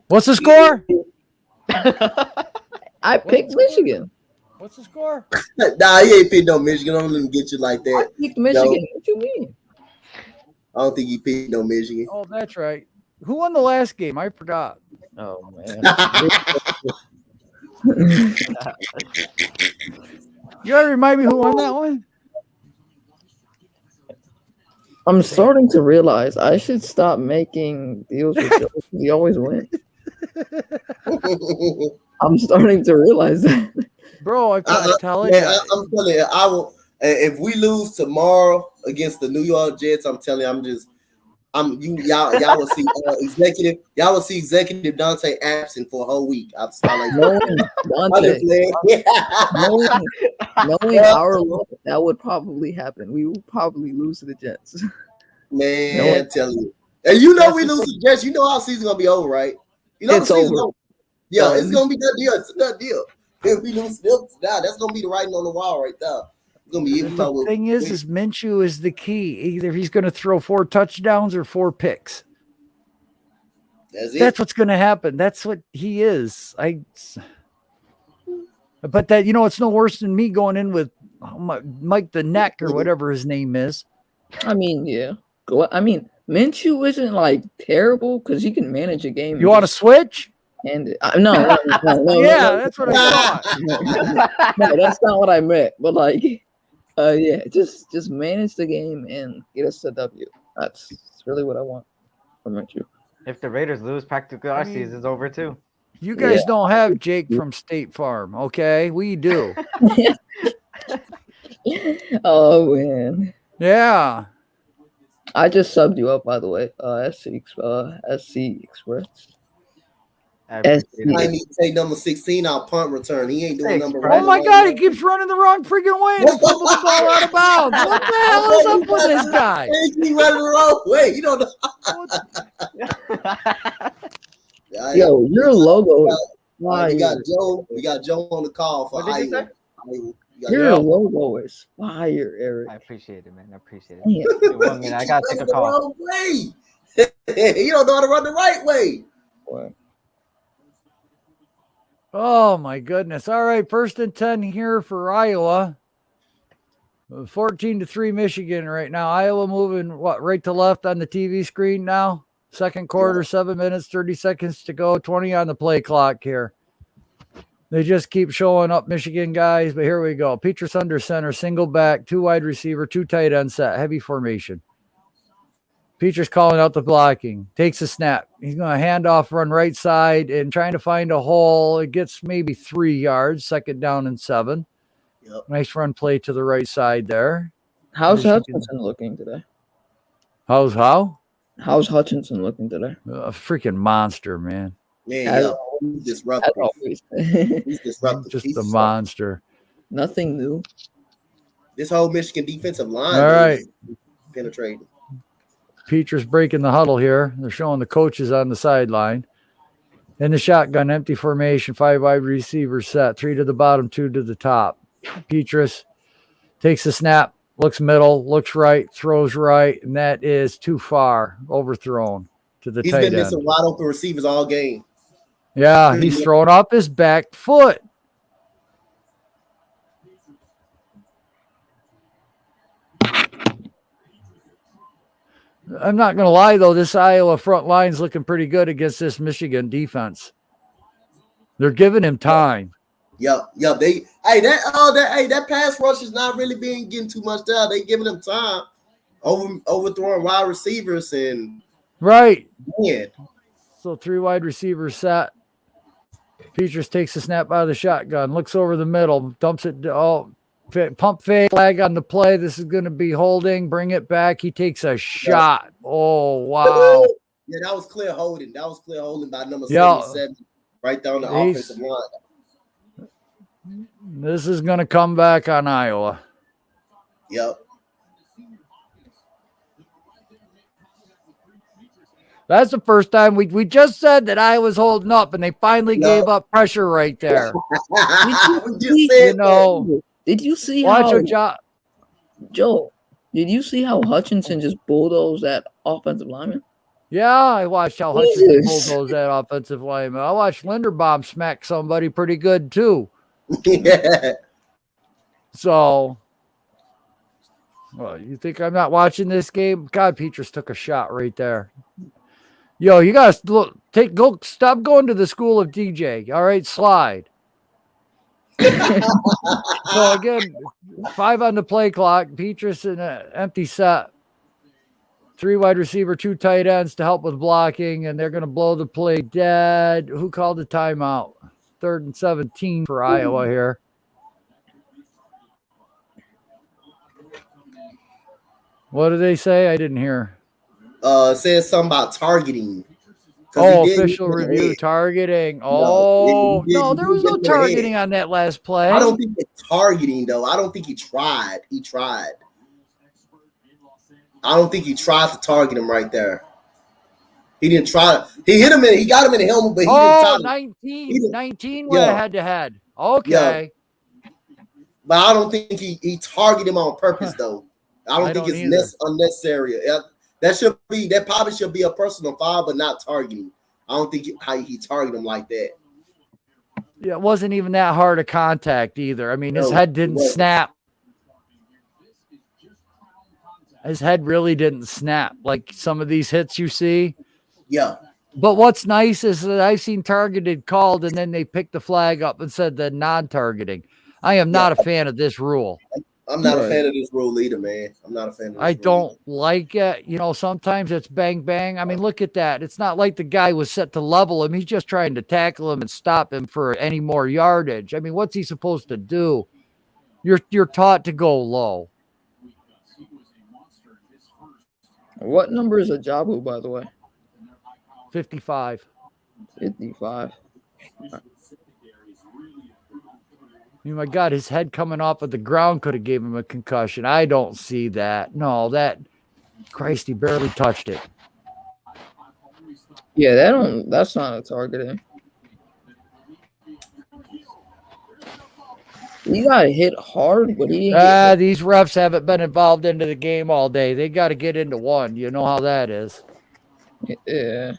B: What's the score?
E: I picked Michigan.
B: What's the score?
A: Nah, he ain't picked no Michigan. Don't let him get you like that.
E: I picked Michigan. No. What you mean?
A: I don't think he picked no Michigan.
B: Oh, that's right. Who won the last game? I forgot.
E: Oh, man.
B: You gotta remind me who won that one?
E: I'm starting to realize I should stop making deals with Joe. He always wins. I'm starting to realize that.
B: Bro, I apologize.
A: I'm telling you, I will. If we lose tomorrow against the New York Jets, I'm telling you, y'all will see executive Donte absent for a whole week. I'm like,
E: knowing our luck, that would probably happen. We will probably lose to the Jets.
A: Man, I'm telling you. And you know we lose to the Jets, you know our season's gonna be over, right? You know
E: it's over.
A: Yeah, it's gonna be that deal. It's a done deal. If we lose to them, that's gonna be the writing on the wall right there.
B: The thing is Minshew is the key. Either he's going to throw 4 touchdowns or 4 picks. That's what's going to happen. That's what he is. But that, it's no worse than me going in with Mike the Neck or whatever his name is.
E: I mean, yeah. I mean, Minshew isn't like terrible because he can manage a game.
B: You want to switch?
E: And no,
B: that's what I thought.
E: No, that's not what I meant. But just manage the game and get us a W. That's really what I want from you.
C: If the Raiders lose, practically our season's over too.
B: You guys don't have Jake from State Farm, okay? We do.
E: Oh man.
B: Yeah.
E: I just subbed you up, by the way. SC Express.
A: I need to take number 16 out punt return. He ain't doing number 1.
B: Oh my God, he keeps running the wrong freaking way and fumbles the ball out of bounds. What the hell is up with this guy?
A: He keep running the wrong way. You don't know.
E: Yo, your logo is
A: fire. We got Joe on the call for Iowa.
E: Your logo is fire, Eric.
C: I appreciate it, man. I appreciate it. 1 minute, I gotta take a call.
A: You don't know how to run the right way.
E: What?
B: Oh my goodness. All right, 1st and 10 here for Iowa. 14-3 Michigan right now. Iowa moving right to left on the TV screen now. Second quarter, 7 minutes, 30 seconds to go, 20 on the play clock here. They just keep showing up Michigan guys, but here we go. Petrus under center, single back, 2 wide receiver, 2 tight end set, heavy formation. Petrus calling out the blocking, takes a snap. He's going to hand off, run right side, and trying to find a hole. It gets maybe 3 yards, 2nd down and 7.
A: Yep.
B: Nice run play to the right side there.
E: How's Hutchinson looking today?
B: How's
E: Hutchinson looking today?
B: A freaking monster, man.
A: Man, he's disruptive. He's disruptive.
B: Just a monster.
E: Nothing new.
A: This whole Michigan defensive line.
B: All right.
A: Penetrating.
B: Petrus breaking the huddle here. They're showing the coaches on the sideline. In the shotgun, empty formation, 5 wide receivers set, 3 to the bottom, 2 to the top. Petrus takes the snap, looks middle, looks right, throws right, and that is too far, overthrown to the tight end.
A: He's been missing wide open receivers all game.
B: Yeah, he's throwing off his back foot. I'm not going to lie, though. This Iowa front line's looking pretty good against this Michigan defense. They're giving him time.
A: Yep. That pass rush is not really getting too much down. They giving him time, overthrowing wide receivers and
B: right.
A: Man.
B: So 3 wide receivers set. Petrus takes the snap out of the shotgun, looks over the middle, dumps it. Pump fake, flag on the play. This is going to be holding. Bring it back. He takes a shot. Oh, wow.
A: Yeah, that was clear holding. By number 77 right down the offensive line.
B: This is going to come back on Iowa.
A: Yep.
B: That's the first time we just said that I was holding up, and they finally gave up pressure right there.
E: Did you see
B: watch
E: how Joe? Did you see how Hutchinson just bulldozed that offensive lineman?
B: Yeah, I watched how Hutchinson bulldozed that offensive lineman. I watched Linderbaum smack somebody pretty good too.
A: Yeah.
B: So, well, you think I'm not watching this game? God, Petrus took a shot right there. Yo, you guys stop going to the school of DJ. All right, slide. So again, 5 on the play clock. Petrus in an empty set. 3 wide receiver, 2 tight ends to help with blocking, and they're going to blow the play dead. Who called the timeout? 3rd and 17 for Iowa here. What did they say? I didn't hear.
A: Says something about targeting.
B: Oh, official review targeting. Oh, no, there was no targeting on that last play.
A: I don't think it's targeting, though. I don't think he tried. He tried. I don't think he tried to target him right there. He didn't try. He hit him in. He got him in the helmet, but he didn't try.
B: 19 went head to head. Okay.
A: Yeah. But I don't think he targeted him on purpose, though. I don't think it's unnecessary. That probably should be a personal foul, but not targeting. I don't think he targeted him like that.
B: Yeah, it wasn't even that hard a contact either. I mean, his head didn't snap. His head really didn't snap like some of these hits you see.
A: Yeah.
B: But what's nice is that I've seen targeted called, and then they picked the flag up and said the non-targeting. I am not a fan of this rule.
A: I'm not a fan of this rule either, man. I'm not a fan of this
B: I don't like it. You know, sometimes it's bang, bang. I mean, look at that. It's not like the guy was set to level him. He's just trying to tackle him and stop him for any more yardage. I mean, what's he supposed to do? You're taught to go low.
E: What number is Ajabu, by the way?
B: 55.
E: 55.
B: Oh my God, his head coming off of the ground could have gave him a concussion. I don't see that. No, Christ, he barely touched it.
E: Yeah, that's not a targeting. He got hit hard, but he didn't
B: these refs haven't been involved into the game all day. They got to get into one. You know how that is.
E: Yeah.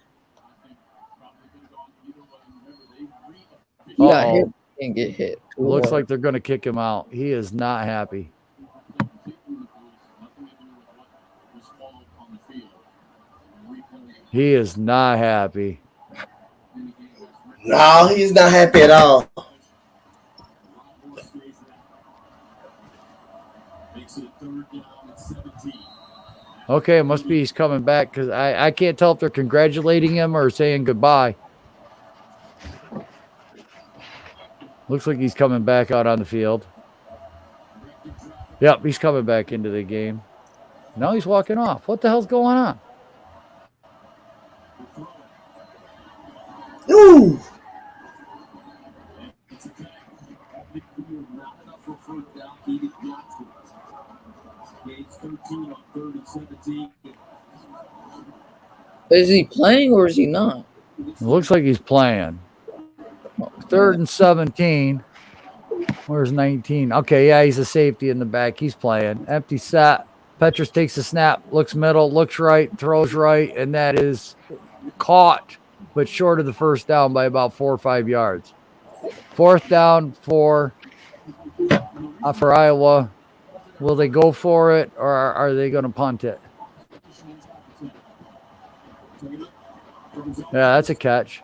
E: He got hit and get hit.
B: Looks like they're going to kick him out. He is not happy. He is not happy.
A: No, he's not happy at all.
B: Okay, it must be he's coming back because I can't tell if they're congratulating him or saying goodbye. Looks like he's coming back out on the field. Yep, he's coming back into the game. Now he's walking off. What the hell's going on?
A: Ooh.
E: Is he playing or is he not?
B: It looks like he's playing. 3rd and 17. Where's 19? Okay, yeah, he's a safety in the back. He's playing. Empty set. Petrus takes a snap, looks middle, looks right, throws right, and that is caught, but short of the first down by about 4 or 5 yards. 4th down for Iowa. Will they go for it, or are they going to punt it? Yeah, that's a catch.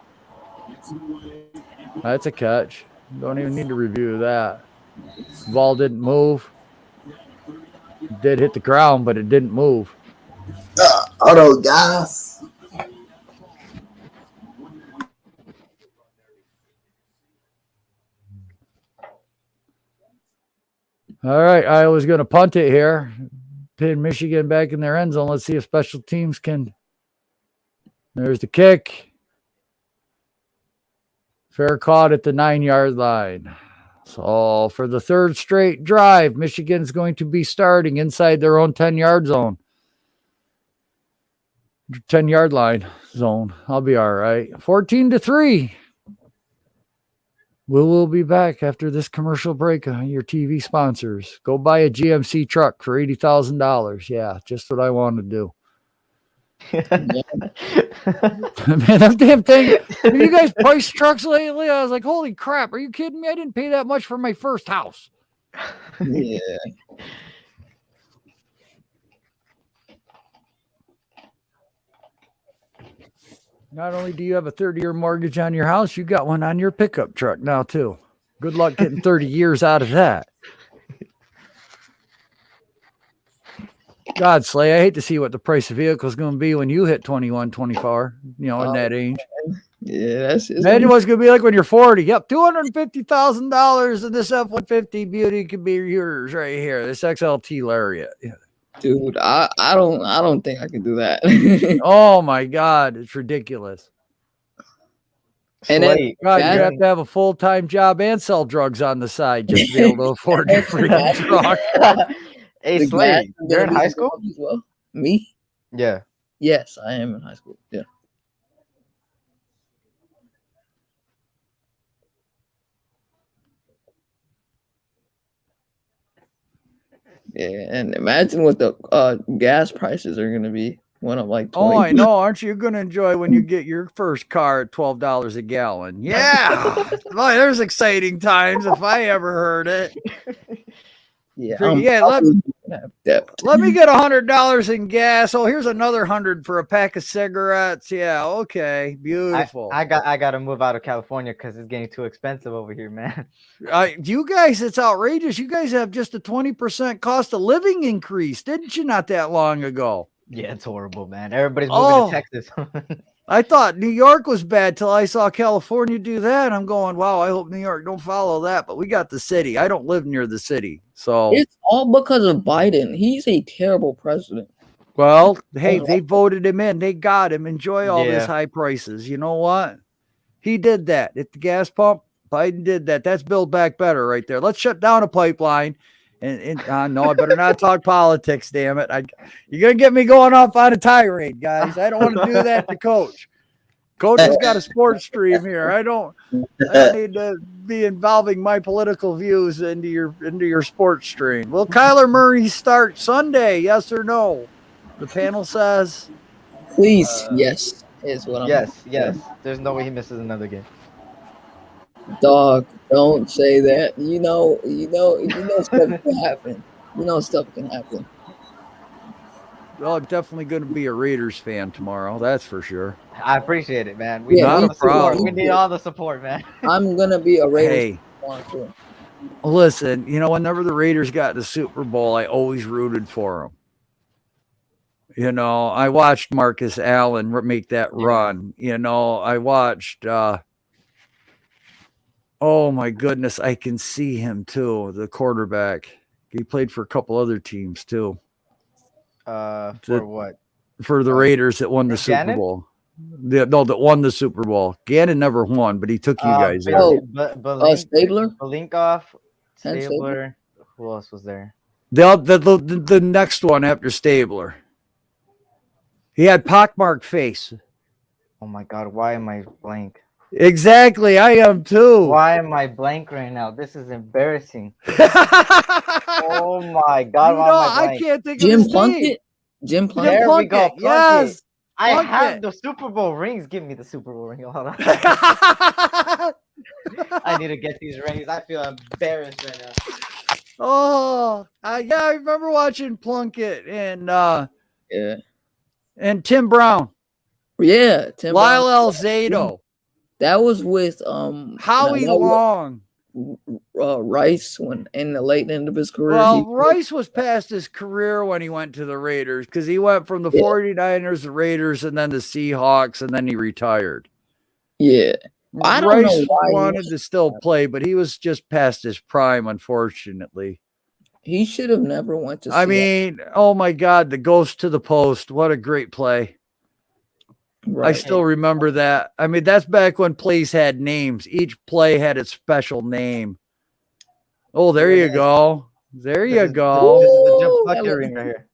B: That's a catch. Don't even need to review that. Ball didn't move. It did hit the ground, but it didn't move.
A: Hold on, guys.
B: All right, Iowa's going to punt it here. Pin Michigan back in their end zone. Let's see if special teams can. There's the kick. Fair caught at the 9-yard line. So for the 3rd straight drive, Michigan's going to be starting inside their own 10-yard zone. 10-yard line zone. I'll be all right. 14-3. We'll be back after this commercial break on your TV sponsors. Go buy a GMC truck for $80,000. Yeah, just what I want to do. Man, that damn thing. Have you guys priced trucks lately? I was like, holy crap. Are you kidding me? I didn't pay that much for my first house.
E: Yeah.
B: Not only do you have a 30-year mortgage on your house, you got one on your pickup truck now, too. Good luck getting 30 years out of that. God, Slay, I hate to see what the price of vehicle is going to be when you hit 21, 24, in that age.
E: Yeah,
B: Imagine what's going to be like when you're 40. Yep, $250,000 in this F-150 beauty could be yours right here. This XLT Lariat. Yeah.
E: Dude, I don't think I can do that.
B: Oh my God, it's ridiculous.
E: And then,
B: God, you have to have a full-time job and sell drugs on the side just to be able to afford your freaking truck.
C: Hey, Slade, you're in high school?
E: As well? Me?
C: Yeah.
E: Yes, I am in high school. Yeah. Yeah, and imagine what the gas prices are going to be when I'm like 20.
B: Oh, I know. Aren't you going to enjoy when you get your first car at $12 a gallon? Yeah. Boy, there's exciting times if I ever heard it.
E: Yeah.
B: Let me get $100 in gas. Oh, here's another 100 for a pack of cigarettes. Yeah. Okay. Beautiful.
C: I got to move out of California because it's getting too expensive over here, man.
B: You guys, it's outrageous. You guys have just a 20% cost of living increase, didn't you? Not that long ago.
C: Yeah, it's horrible, man. Everybody's moving to Texas.
B: I thought New York was bad till I saw California do that. I'm going, wow, I hope New York don't follow that. But we got the city. I don't live near the city. So
E: it's all because of Biden. He's a terrible president.
B: Well, hey, they voted him in. They got him. Enjoy all these high prices. You know what? He did that at the gas pump. Biden did that. That's Build Back Better right there. Let's shut down a pipeline. And no, I better not talk politics, damn it. You're going to get me going off on a tirade, guys. I don't want to do that to Coach. Coach has got a sports stream here. I don't need to be involving my political views into your sports stream. Will Kyler Murray start Sunday? Yes or no? The panel says.
E: Please, yes, is what I'm.
C: Yes. There's no way he misses another game.
E: Dog, don't say that. You know stuff can happen. You know stuff can happen.
B: Well, I'm definitely going to be a Raiders fan tomorrow. That's for sure.
C: I appreciate it, man. We need all the support, man.
E: I'm going to be a Raiders fan too.
B: Listen, whenever the Raiders got the Super Bowl, I always rooted for them. I watched Marcus Allen make that run. I watched oh my goodness, I can see him too, the quarterback. He played for a couple other teams too.
C: For what?
B: For the Raiders that won the Super Bowl. That won the Super Bowl. Gannon never won, but he took you guys there.
E: Stabler?
C: Stabler. Who else was there?
B: The next one after Stabler. He had pockmarked face.
C: Oh my God, why am I blank?
B: Exactly, I am too.
C: Why am I blank right now? This is embarrassing. Oh my God,
B: I can't think of his name.
E: Jim Plunkett.
C: There we go.
B: Yes.
C: I have the Super Bowl rings. Give me the Super Bowl ring. Hold on. I need to get these rings. I feel embarrassed right now.
B: Oh, I remember watching Plunkett and Tim Brown.
E: Yeah, Tim
B: Lyle
E: Brown.
B: Alzado.
E: That was with
B: Howie Long.
E: Rice in the late end of his career.
B: Well, Rice was past his career when he went to the Raiders because he went from the 49ers, the Raiders, and then the Seahawks, and then he retired.
E: Yeah. I don't know why
B: he wanted to still play, but he was just past his prime, unfortunately.
E: He should have never went to
B: oh my God, the ghost to the post. What a great play. Right. I still remember that. That's back when plays had names. Each play had its special name. Oh, there you go. There you go.
C: This is the Jim Plunkett ring right here.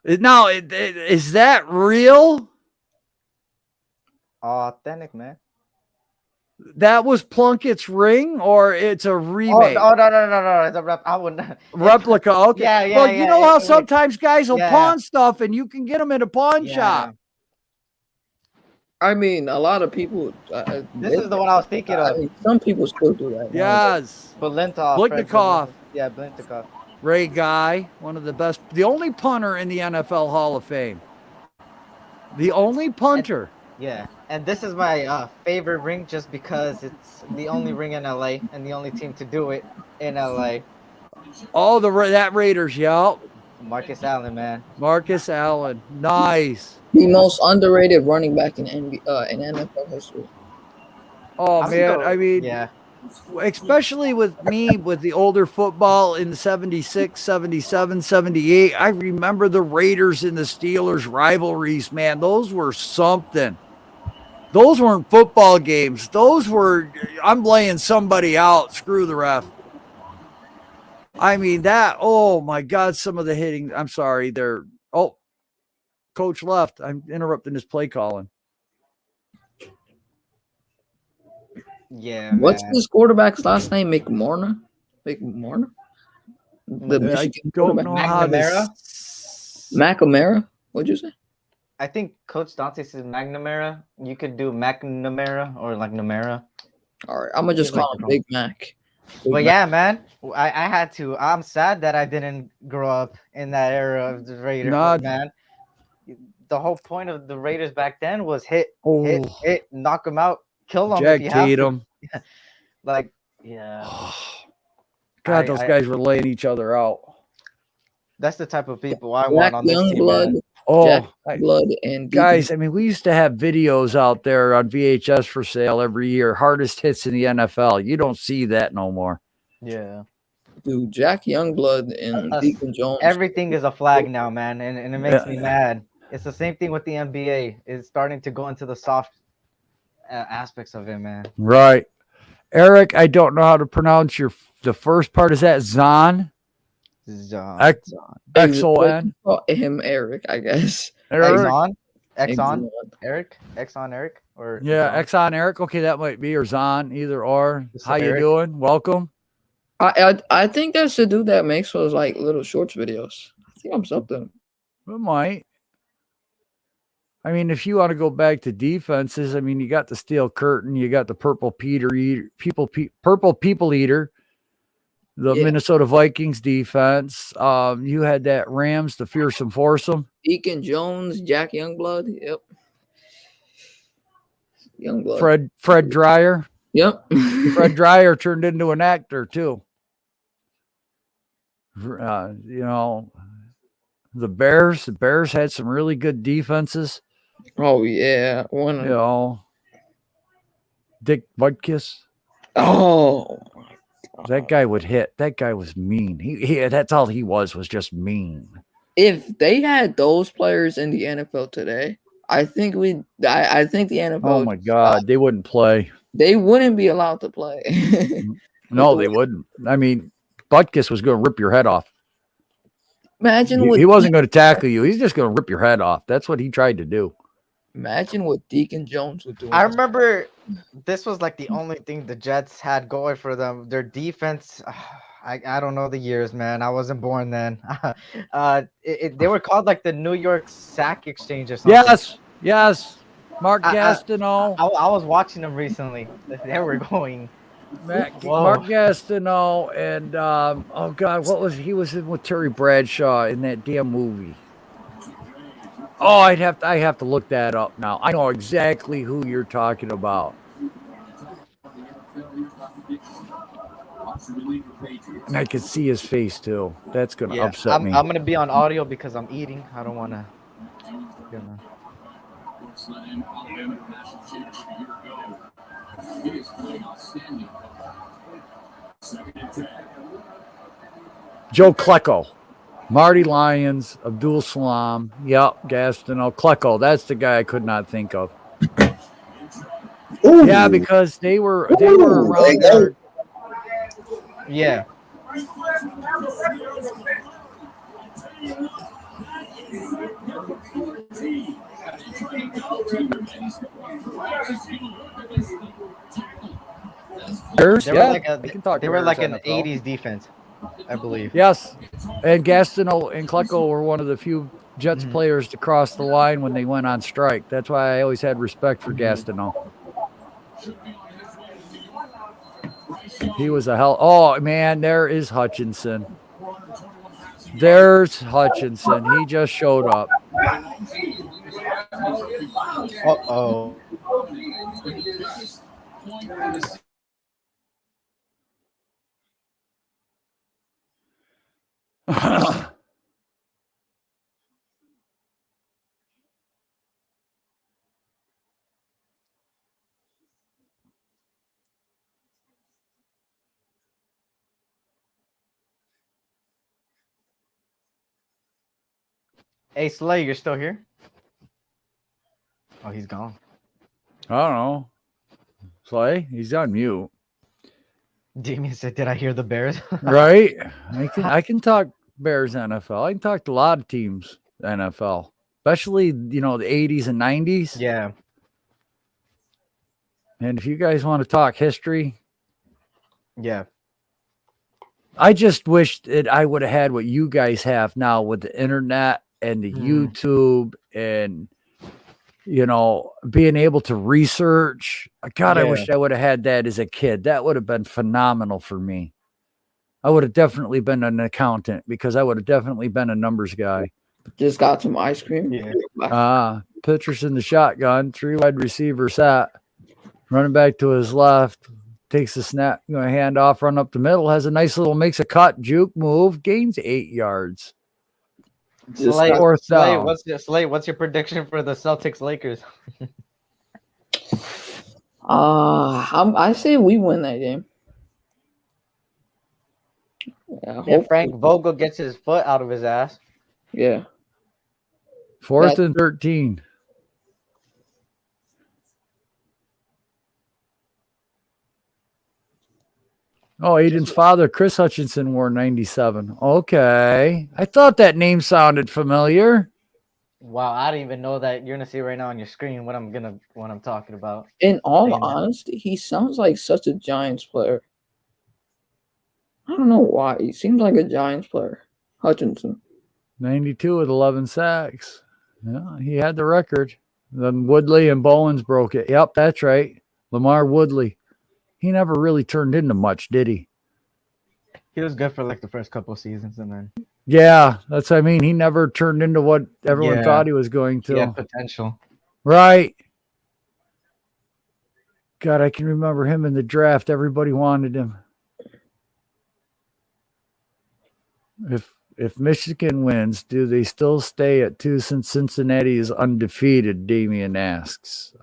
B: Now, is that real?
C: Authentic, man.
B: That was Plunkett's ring, or it's a remake?
C: Oh no! It's a I wouldn't.
B: Replica. Okay.
C: Yeah.
B: Well, you know how sometimes guys will
C: Yeah.
B: pawn stuff, and you can get them in a pawn shop.
E: I mean, a lot of people.
C: This is the one I was thinking of.
E: I mean, some people still do that.
B: Yes.
C: Blintikoff. Yeah, Blintikoff.
B: Ray Guy, one of the best, the only punter in the NFL Hall of Fame. The only punter.
C: And this is my favorite ring just because it's the only ring in LA and the only team to do it in LA.
B: Oh, that Raiders, yeah.
C: Marcus Allen, man.
B: Marcus Allen, nice.
E: The most underrated running back in NFL history.
B: Oh man, I mean, especially with me with the older football in the 76, 77, 78, I remember the Raiders and the Steelers rivalries, man. Those were something. Those weren't football games. Those were, I'm laying somebody out, screw the ref. I mean, oh my God, some of the hitting, I'm sorry, coach left. I'm interrupting his play calling.
C: Yeah.
E: What's this quarterback's last name? McMorna? McMorna? The Michigan
C: McNamara?
E: McNamara? What'd you say?
C: I think Coach Donte says McNamara. You could do McNamara or like Namara.
E: All right, I'm gonna just call him Big Mac.
C: But yeah, man, I had to. I'm sad that I didn't grow up in that era of the Raiders, man. The whole point of the Raiders back then was hit, knock them out, kill them.
B: Jack Tatum.
C: Like, yeah.
B: God, those guys were laying each other out.
C: That's the type of people I want on this team, man.
E: Blood and
B: guys, I mean, we used to have videos out there on VHS for sale every year. Hardest hits in the NFL. You don't see that no more.
C: Yeah.
E: Dude, Jack Youngblood and Deacon Jones.
C: Everything is a flag now, man, and it makes me mad. It's the same thing with the NBA. It's starting to go into the soft aspects of it, man.
B: Right. Eric, I don't know how to pronounce the first part. Is that Zon? X-O-N?
E: Him, Eric, I guess.
C: Exxon Eric? Exxon Eric? Or
B: Exxon Eric. Okay, that might be, or Zon, either or. How you doing? Welcome.
E: I think that's the dude that makes those like little shorts videos. I think I'm something.
B: It might. I mean, if you want to go back to defenses, I mean, you got the Steel Curtain, you got the Purple People Eater. The Minnesota Vikings defense. You had that Rams, the Fearsome Foursome.
E: Deacon Jones, Jack Youngblood. Yep. Youngblood.
B: Fred Dreyer.
E: Yep.
B: Fred Dreyer turned into an actor too. The Bears. The Bears had some really good defenses.
E: Oh yeah.
B: Dick Butkus.
E: Oh.
B: That guy would hit. That guy was mean. He that's all he was just mean.
E: If they had those players in the NFL today, I think the NFL.
B: Oh my God, they wouldn't play.
E: They wouldn't be allowed to play.
B: No, they wouldn't. I mean, Butkus was going to rip your head off.
E: Imagine
B: he wasn't going to tackle you. He's just going to rip your head off. That's what he tried to do.
E: Imagine what Deacon Jones would do.
C: I remember this was like the only thing the Jets had going for them. Their defense, I don't know the years, man. I wasn't born then. They were called like the New York Sack Exchange or something.
B: Yes. Mark Gastineau.
C: I was watching them recently. They were going.
B: Mark Gastineau and oh God, he was in with Terry Bradshaw in that damn movie. Oh, I have to look that up now. I know exactly who you're talking about. And I can see his face too. That's gonna upset me.
C: I'm gonna be on audio because I'm eating. I don't wanna.
B: Joe Klecko. Marty Lyons, Abdul Salam, Gastineau, Klecko. That's the guy I could not think of. Ooh. Yeah, because they were around there.
C: Yeah.
B: Bears,
C: They
B: yeah,
C: were like
B: we can talk.
C: they were like
B: Bears
C: an
B: NFL.
C: 80s defense, I believe.
B: Yes, and Gastineau and Klecko were one of the few Jets players to cross the line when they went on strike. That's why I always had respect for Gastineau. He was a hell. Oh man, there is Hutchinson. There's Hutchinson. He just showed up.
C: Uh-oh. Hey, Slay, you're still here? Oh, he's gone.
B: I don't know. Slay, he's on mute.
C: Damien said, "Did I hear the Bears?"
B: Right? I can talk Bears NFL. I can talk to a lot of teams NFL, especially the 80s and 90s.
C: Yeah.
B: And if you guys want to talk history,
C: Yeah.
B: I just wish that I would have had what you guys have now with the internet and the YouTube and being able to research. God, I wish I would have had that as a kid. That would have been phenomenal for me. I would have definitely been an accountant because I would have definitely been a numbers guy.
E: Just got some ice cream.
B: Yeah. Pitchers in the shotgun, 3 wide receiver set, running back to his left, takes the snap, hand off, run up the middle, has a nice little, makes a cut, juke move, gains 8 yards.
C: Slay,
B: Fourth down.
C: What's your prediction for the Celtics Lakers?
E: I say we win that game.
C: Yeah, Frank Vogel gets his foot out of his ass.
E: Yeah.
B: 4th and 13. Oh, Aiden's father, Chris Hutchinson, wore 97. Okay. I thought that name sounded familiar.
C: Wow, I didn't even know that. You're gonna see right now on your screen what I'm talking about.
E: In all honesty, he sounds like such a Giants player. I don't know why. He seems like a Giants player. Hutchinson.
B: 92 with 11 sacks. Yeah, he had the record. Then Woodley and Bowens broke it. Yep, that's right. Lamar Woodley. He never really turned into much, did he?
C: He was good for like the first couple of seasons, and then
B: yeah, that's what I mean. He never turned into what everyone thought he was going to.
C: Yeah, potential.
B: Right. God, I can remember him in the draft. Everybody wanted him. If Michigan wins, do they still stay at 2 since Cincinnati is undefeated? Damien asks.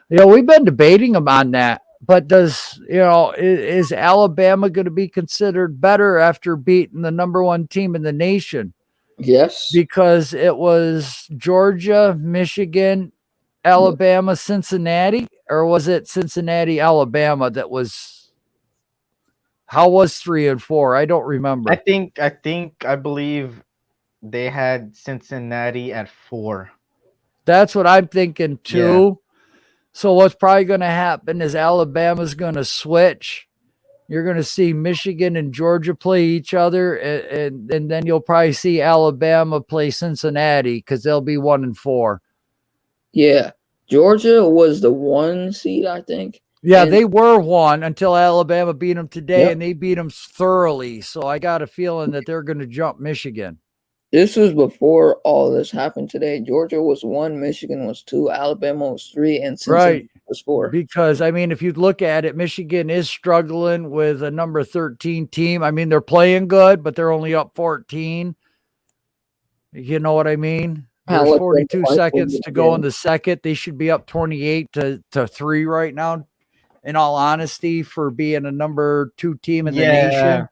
B: We've been debating them on that. But is Alabama going to be considered better after beating the number 1 team in the nation?
E: Yes.
B: Because it was Georgia, Michigan, Alabama, Cincinnati, or was it Cincinnati, Alabama that was – how was 3 and 4? I don't remember.
C: I believe they had Cincinnati at 4.
B: That's what I'm thinking too. Yeah. So what's probably going to happen is Alabama's going to switch. You're going to see Michigan and Georgia play each other, and then you'll probably see Alabama play Cincinnati because they'll be 1 and 4.
E: Yeah. Georgia was the 1 seed, I think.
B: Yeah, they were 1 until Alabama beat them today, and they beat them thoroughly. So I got a feeling that they're going to jump Michigan.
E: This was before all this happened today. Georgia was 1, Michigan was 2, Alabama was 3, and Cincinnati was 4.
B: Because, I mean, if you look at it, Michigan is struggling with a number 13 team. I mean, they're playing good, but they're only up 14. You know what I mean? There's 42 seconds to go in the second. They should be up 28 to 3 right now, in all honesty, for being a number 2 team in the nation.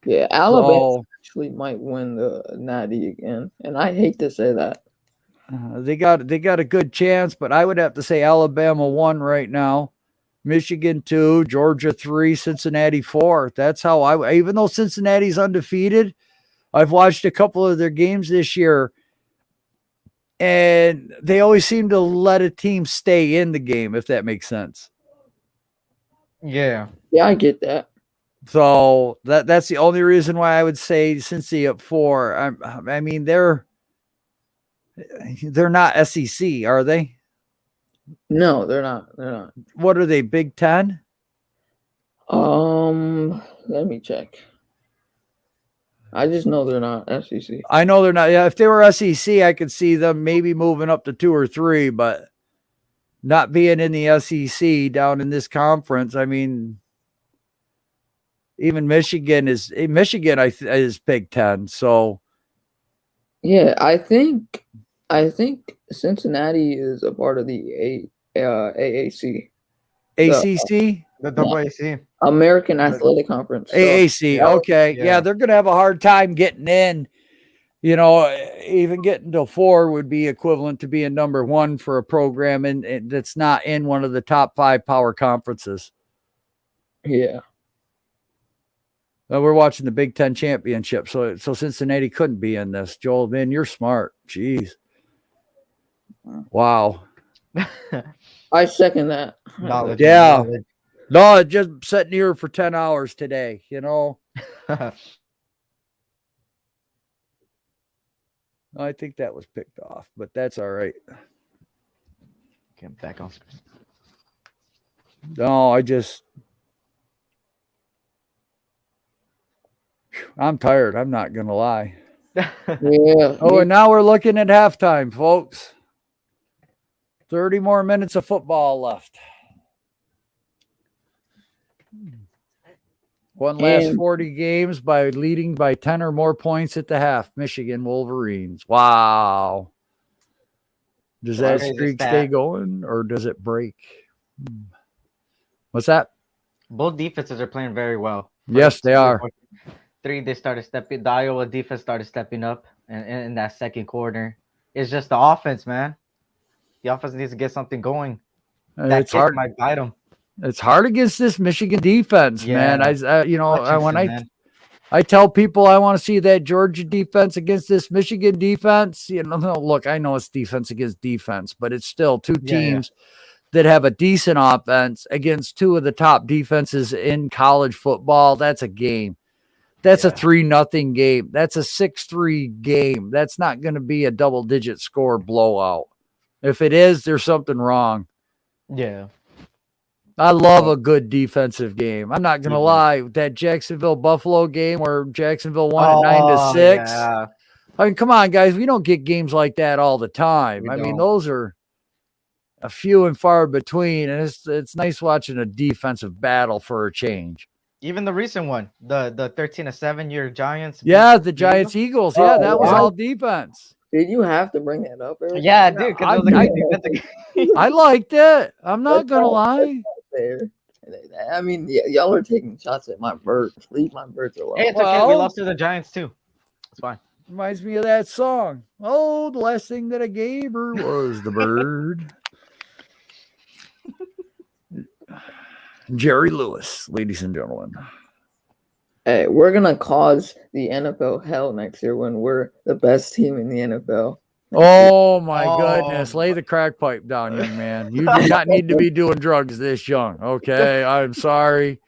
E: Yeah, Alabama actually might win the Natty again, and I hate to say that.
B: They got a good chance, but I would have to say Alabama 1 right now, Michigan 2, Georgia 3, Cincinnati 4. That's how even though Cincinnati's undefeated, I've watched a couple of their games this year, and they always seem to let a team stay in the game, if that makes sense.
C: Yeah.
E: Yeah, I get that.
B: So that's the only reason why I would say Cincy up 4. I mean, they're not SEC, are they?
E: No, they're not. They're not.
B: What are they, Big Ten?
E: Let me check. I just know they're not SEC.
B: I know they're not. Yeah, if they were SEC, I could see them maybe moving up to 2 or 3, but not being in the SEC down in this conference. I mean, even Michigan is Big Ten. So
E: Yeah, I think Cincinnati is a part of the AAC.
B: ACC,
C: The AAC.
E: American Athletic Conference. So,
B: AAC. Okay, yeah, they're gonna have a hard time getting in. You know, even getting to 4 would be equivalent to being number 1 for a program and that's not in one of the top 5 power conferences.
E: Yeah.
B: We're watching the Big Ten championship, so Cincinnati couldn't be in this. Joel, man, you're smart. Jeez. Wow.
E: I second that.
C: Knowledge.
B: Yeah.
C: Knowledge.
B: No, just sitting here for 10 hours today, you know. I think that was picked off, but that's all right.
C: Get back on screen.
B: No, I'm tired. I'm not going to lie.
E: Yeah.
B: Oh, and now we're looking at halftime, folks. 30 more minutes of football left. One last 40 games by leading by 10 or more points at the half. Michigan Wolverines. Wow. Does that streak stay going or does it break? What's that?
C: Both defenses are playing very well.
B: Yes, they are.
C: 3, they started stepping. The Iowa defense started stepping up in that second quarter. It's just the offense, man. The offense needs to get something going.
B: It's hard.
C: Might bite them.
B: It's hard against this Michigan defense, man. I tell people I want to see that Georgia defense against this Michigan defense. You know, look, I know it's defense against defense, but it's still 2 teams that have a decent offense against 2 of the top defenses in college football. That's a game. That's a 3-0 game. That's a 6-3 game. That's not going to be a double-digit score blowout. If it is, there's something wrong.
C: Yeah.
B: I love a good defensive game. I'm not going to lie. That Jacksonville-Buffalo game where Jacksonville won at 9-6.
C: Yeah.
B: I mean, come on, guys. We don't get games like that all the time. I mean, those are a few and far between, and it's nice watching a defensive battle for a change.
C: Even the recent one, the 13-7 year Giants.
B: Yeah, the Giants-Eagles. Yeah, that was all defense.
E: Did you have to bring that up, Eric?
C: Yeah, dude.
B: I liked it. I'm not going to lie.
E: I mean, y'all are taking shots at my birds. Leave my birds alone.
C: Hey, it's okay. We lost to the Giants, too. It's fine.
B: Reminds me of that song. Oh, the last thing that I gave her was the bird. Jerry Lewis, ladies and gentlemen.
E: Hey, we're going to cause the NFL hell next year when we're the best team in the NFL.
B: Oh, my goodness. Lay the crack pipe down, young man. You do not need to be doing drugs this young, okay? I'm sorry.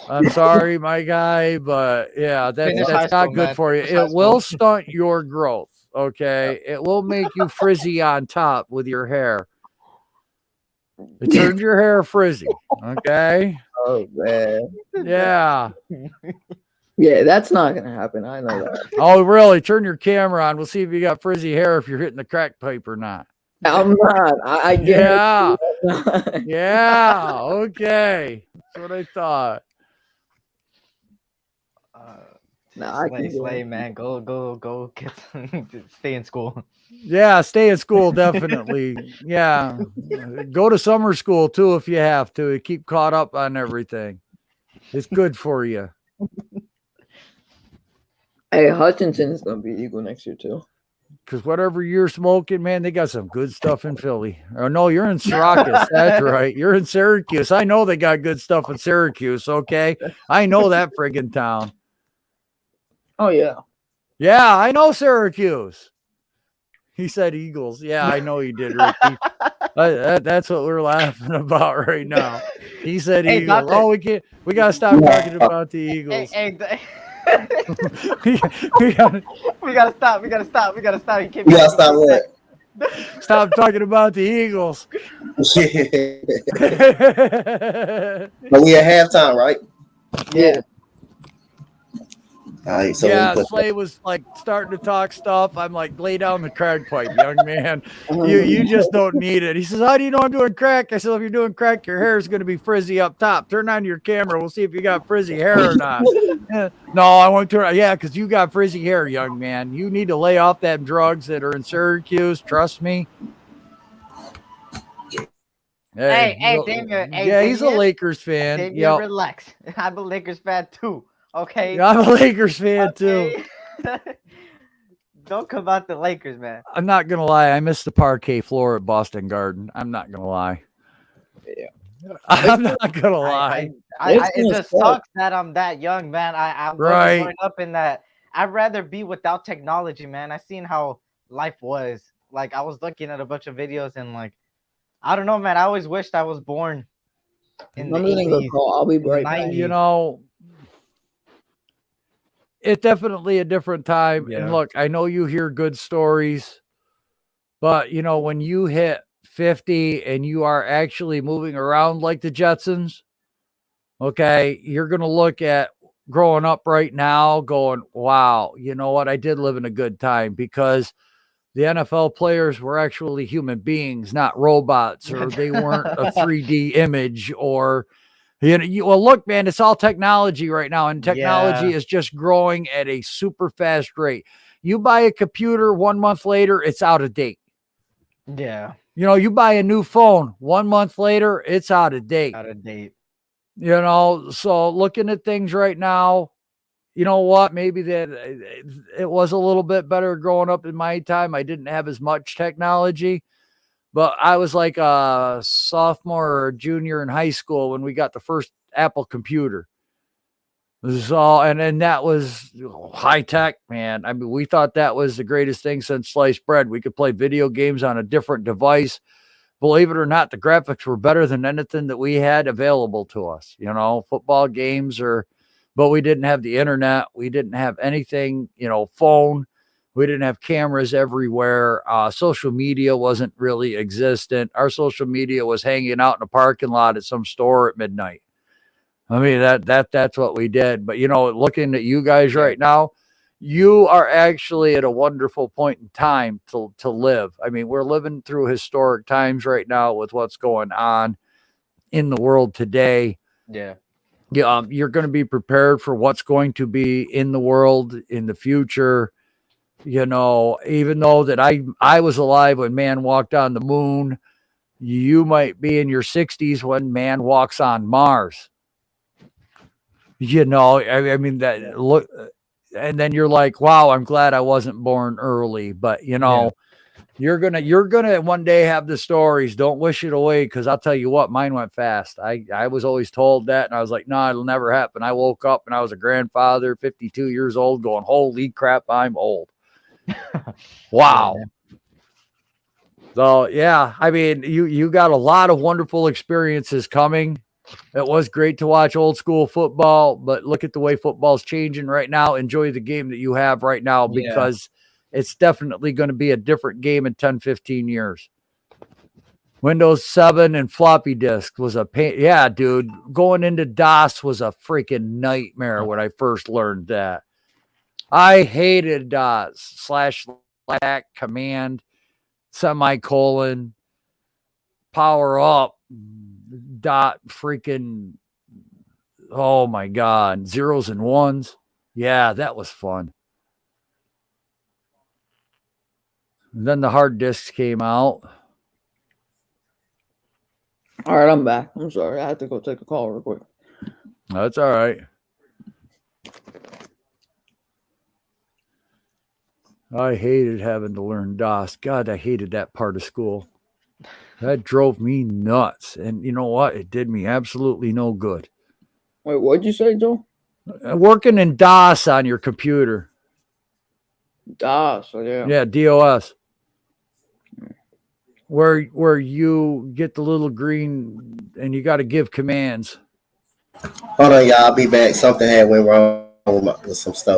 B: I'm sorry, my guy, but, yeah, that's not good for you. It will stunt your growth, okay? It will make you frizzy on top with your hair. It turns your hair frizzy, okay?
E: Oh, man.
B: Yeah.
E: Yeah, that's not going to happen. I know that.
B: Oh, really? Turn your camera on. We'll see if you got frizzy hair, if you're hitting the crack pipe or not.
E: I'm not. I get
B: it. Yeah. Okay. That's what I thought.
C: Slay, man. Go get stay in school.
B: Yeah, stay in school, definitely. Yeah. Go to summer school, too, if you have to. Keep caught up on everything. It's good for you.
E: Hey, Hutchinson's going to be Eagle next year, too.
B: Because whatever you're smoking, man, they got some good stuff in Philly. Oh, no, you're in Syracuse. That's right. You're in Syracuse. I know they got good stuff in Syracuse, okay? I know that friggin' town.
E: Oh yeah.
B: Yeah, I know Syracuse. He said Eagles. Yeah, I know he did, Ricky. That's what we're laughing about right now. He said
C: Hey,
B: Eagles.
C: Donte.
B: Oh, we gotta stop talking about the Eagles. we gotta
C: we gotta stop. We gotta stop. We gotta stop.
A: You gotta stop what?
B: stop talking about the Eagles.
A: Yeah. But we at halftime, right?
C: Yeah.
A: All right, so
B: yeah, Slay was like starting to talk stuff. I'm like, lay down the crack pipe, young man. You just don't need it. He says, how do you know I'm doing crack? I said, if you're doing crack, your hair is going to be frizzy up top. Turn on your camera. We'll see if you got frizzy hair or not. No, I won't turn. Yeah, because you got frizzy hair, young man. You need to lay off that drugs that are in Syracuse. Trust me.
C: Hey, Damien. Hey,
B: yeah, he's a Lakers fan.
C: Damien, relax. I'm a Lakers fan too. Okay.
B: Yeah, I'm a Lakers fan too.
C: Don't come out the Lakers, man.
B: I'm not gonna lie. I missed the parquet floor at Boston Garden. I'm not gonna lie.
E: Yeah.
B: I'm not gonna lie.
C: It just sucks that I'm that young, man. I'm growing up in that. I'd rather be without technology, man. I seen how life was. Like I was looking at a bunch of videos and like, I don't know, man. I always wished I was born in the 80s.
E: I'll be right back.
B: You know, it's definitely a different time. Yeah. And look, I know you hear good stories, but you know, when you hit 50 and you are actually moving around like the Jetsons, okay, you're going to look at growing up right now going, wow, you know what? I did live in a good time because the NFL players were actually human beings, not robots, or they weren't a 3D image or, well, look, man, it's all technology right now, and technology is just growing at a super fast rate. You buy a computer 1 month later, it's out of date.
C: Yeah.
B: You know, you buy a new phone 1 month later, it's out of date.
C: Out of date.
B: You know, so looking at things right now, you know what? Maybe that it was a little bit better growing up in my time. I didn't have as much technology. But I was like a sophomore or junior in high school when we got the first Apple computer. So, and then that was high tech, man. I mean, we thought that was the greatest thing since sliced bread. We could play video games on a different device. Believe it or not, the graphics were better than anything that we had available to us. You know, football games but we didn't have the internet. We didn't have anything, you know, phone. We didn't have cameras everywhere. Social media wasn't really existent. Our social media was hanging out in a parking lot at some store at midnight. I mean, that's what we did. But, you know, looking at you guys right now, you are actually at a wonderful point in time to live. I mean, we're living through historic times right now with what's going on in the world today.
C: Yeah.
B: Yeah, you're going to be prepared for what's going to be in the world in the future. You know, even though that I was alive when man walked on the moon, you might be in your 60s when man walks on Mars. You know, I mean, that look, and then you're like, wow, I'm glad I wasn't born early. But, you know, you're gonna one day have the stories. Don't wish it away, because I'll tell you what, mine went fast. I was always told that, and I was like, no, it'll never happen. I woke up and I was a grandfather, 52 years old, going, holy crap, I'm old. Wow. So yeah, I mean, you got a lot of wonderful experiences coming. It was great to watch old school football, but look at the way football's changing right now. Enjoy the game that you have right now, because it's definitely going to be a different game in 10, 15 years. Windows 7 and floppy disk was a pain. Yeah, dude, going into DOS was a freaking nightmare when I first learned that. I hated DOS / command semicolon power up dot freaking, oh my God, zeros and ones. Yeah, that was fun. And then the hard disks came out.
E: All right, I'm back. I'm sorry. I had to go take a call real quick.
B: That's all right. I hated having to learn DOS. God, I hated that part of school. That drove me nuts. And you know what? It did me absolutely no good.
E: Wait, what'd you say, Joe?
B: Working in DOS on your computer.
E: DOS, yeah.
B: Yeah, DOS. Where you get the little green and you got to give commands.
A: Hold on, y'all. I'll be back. Something had went wrong with some stuff.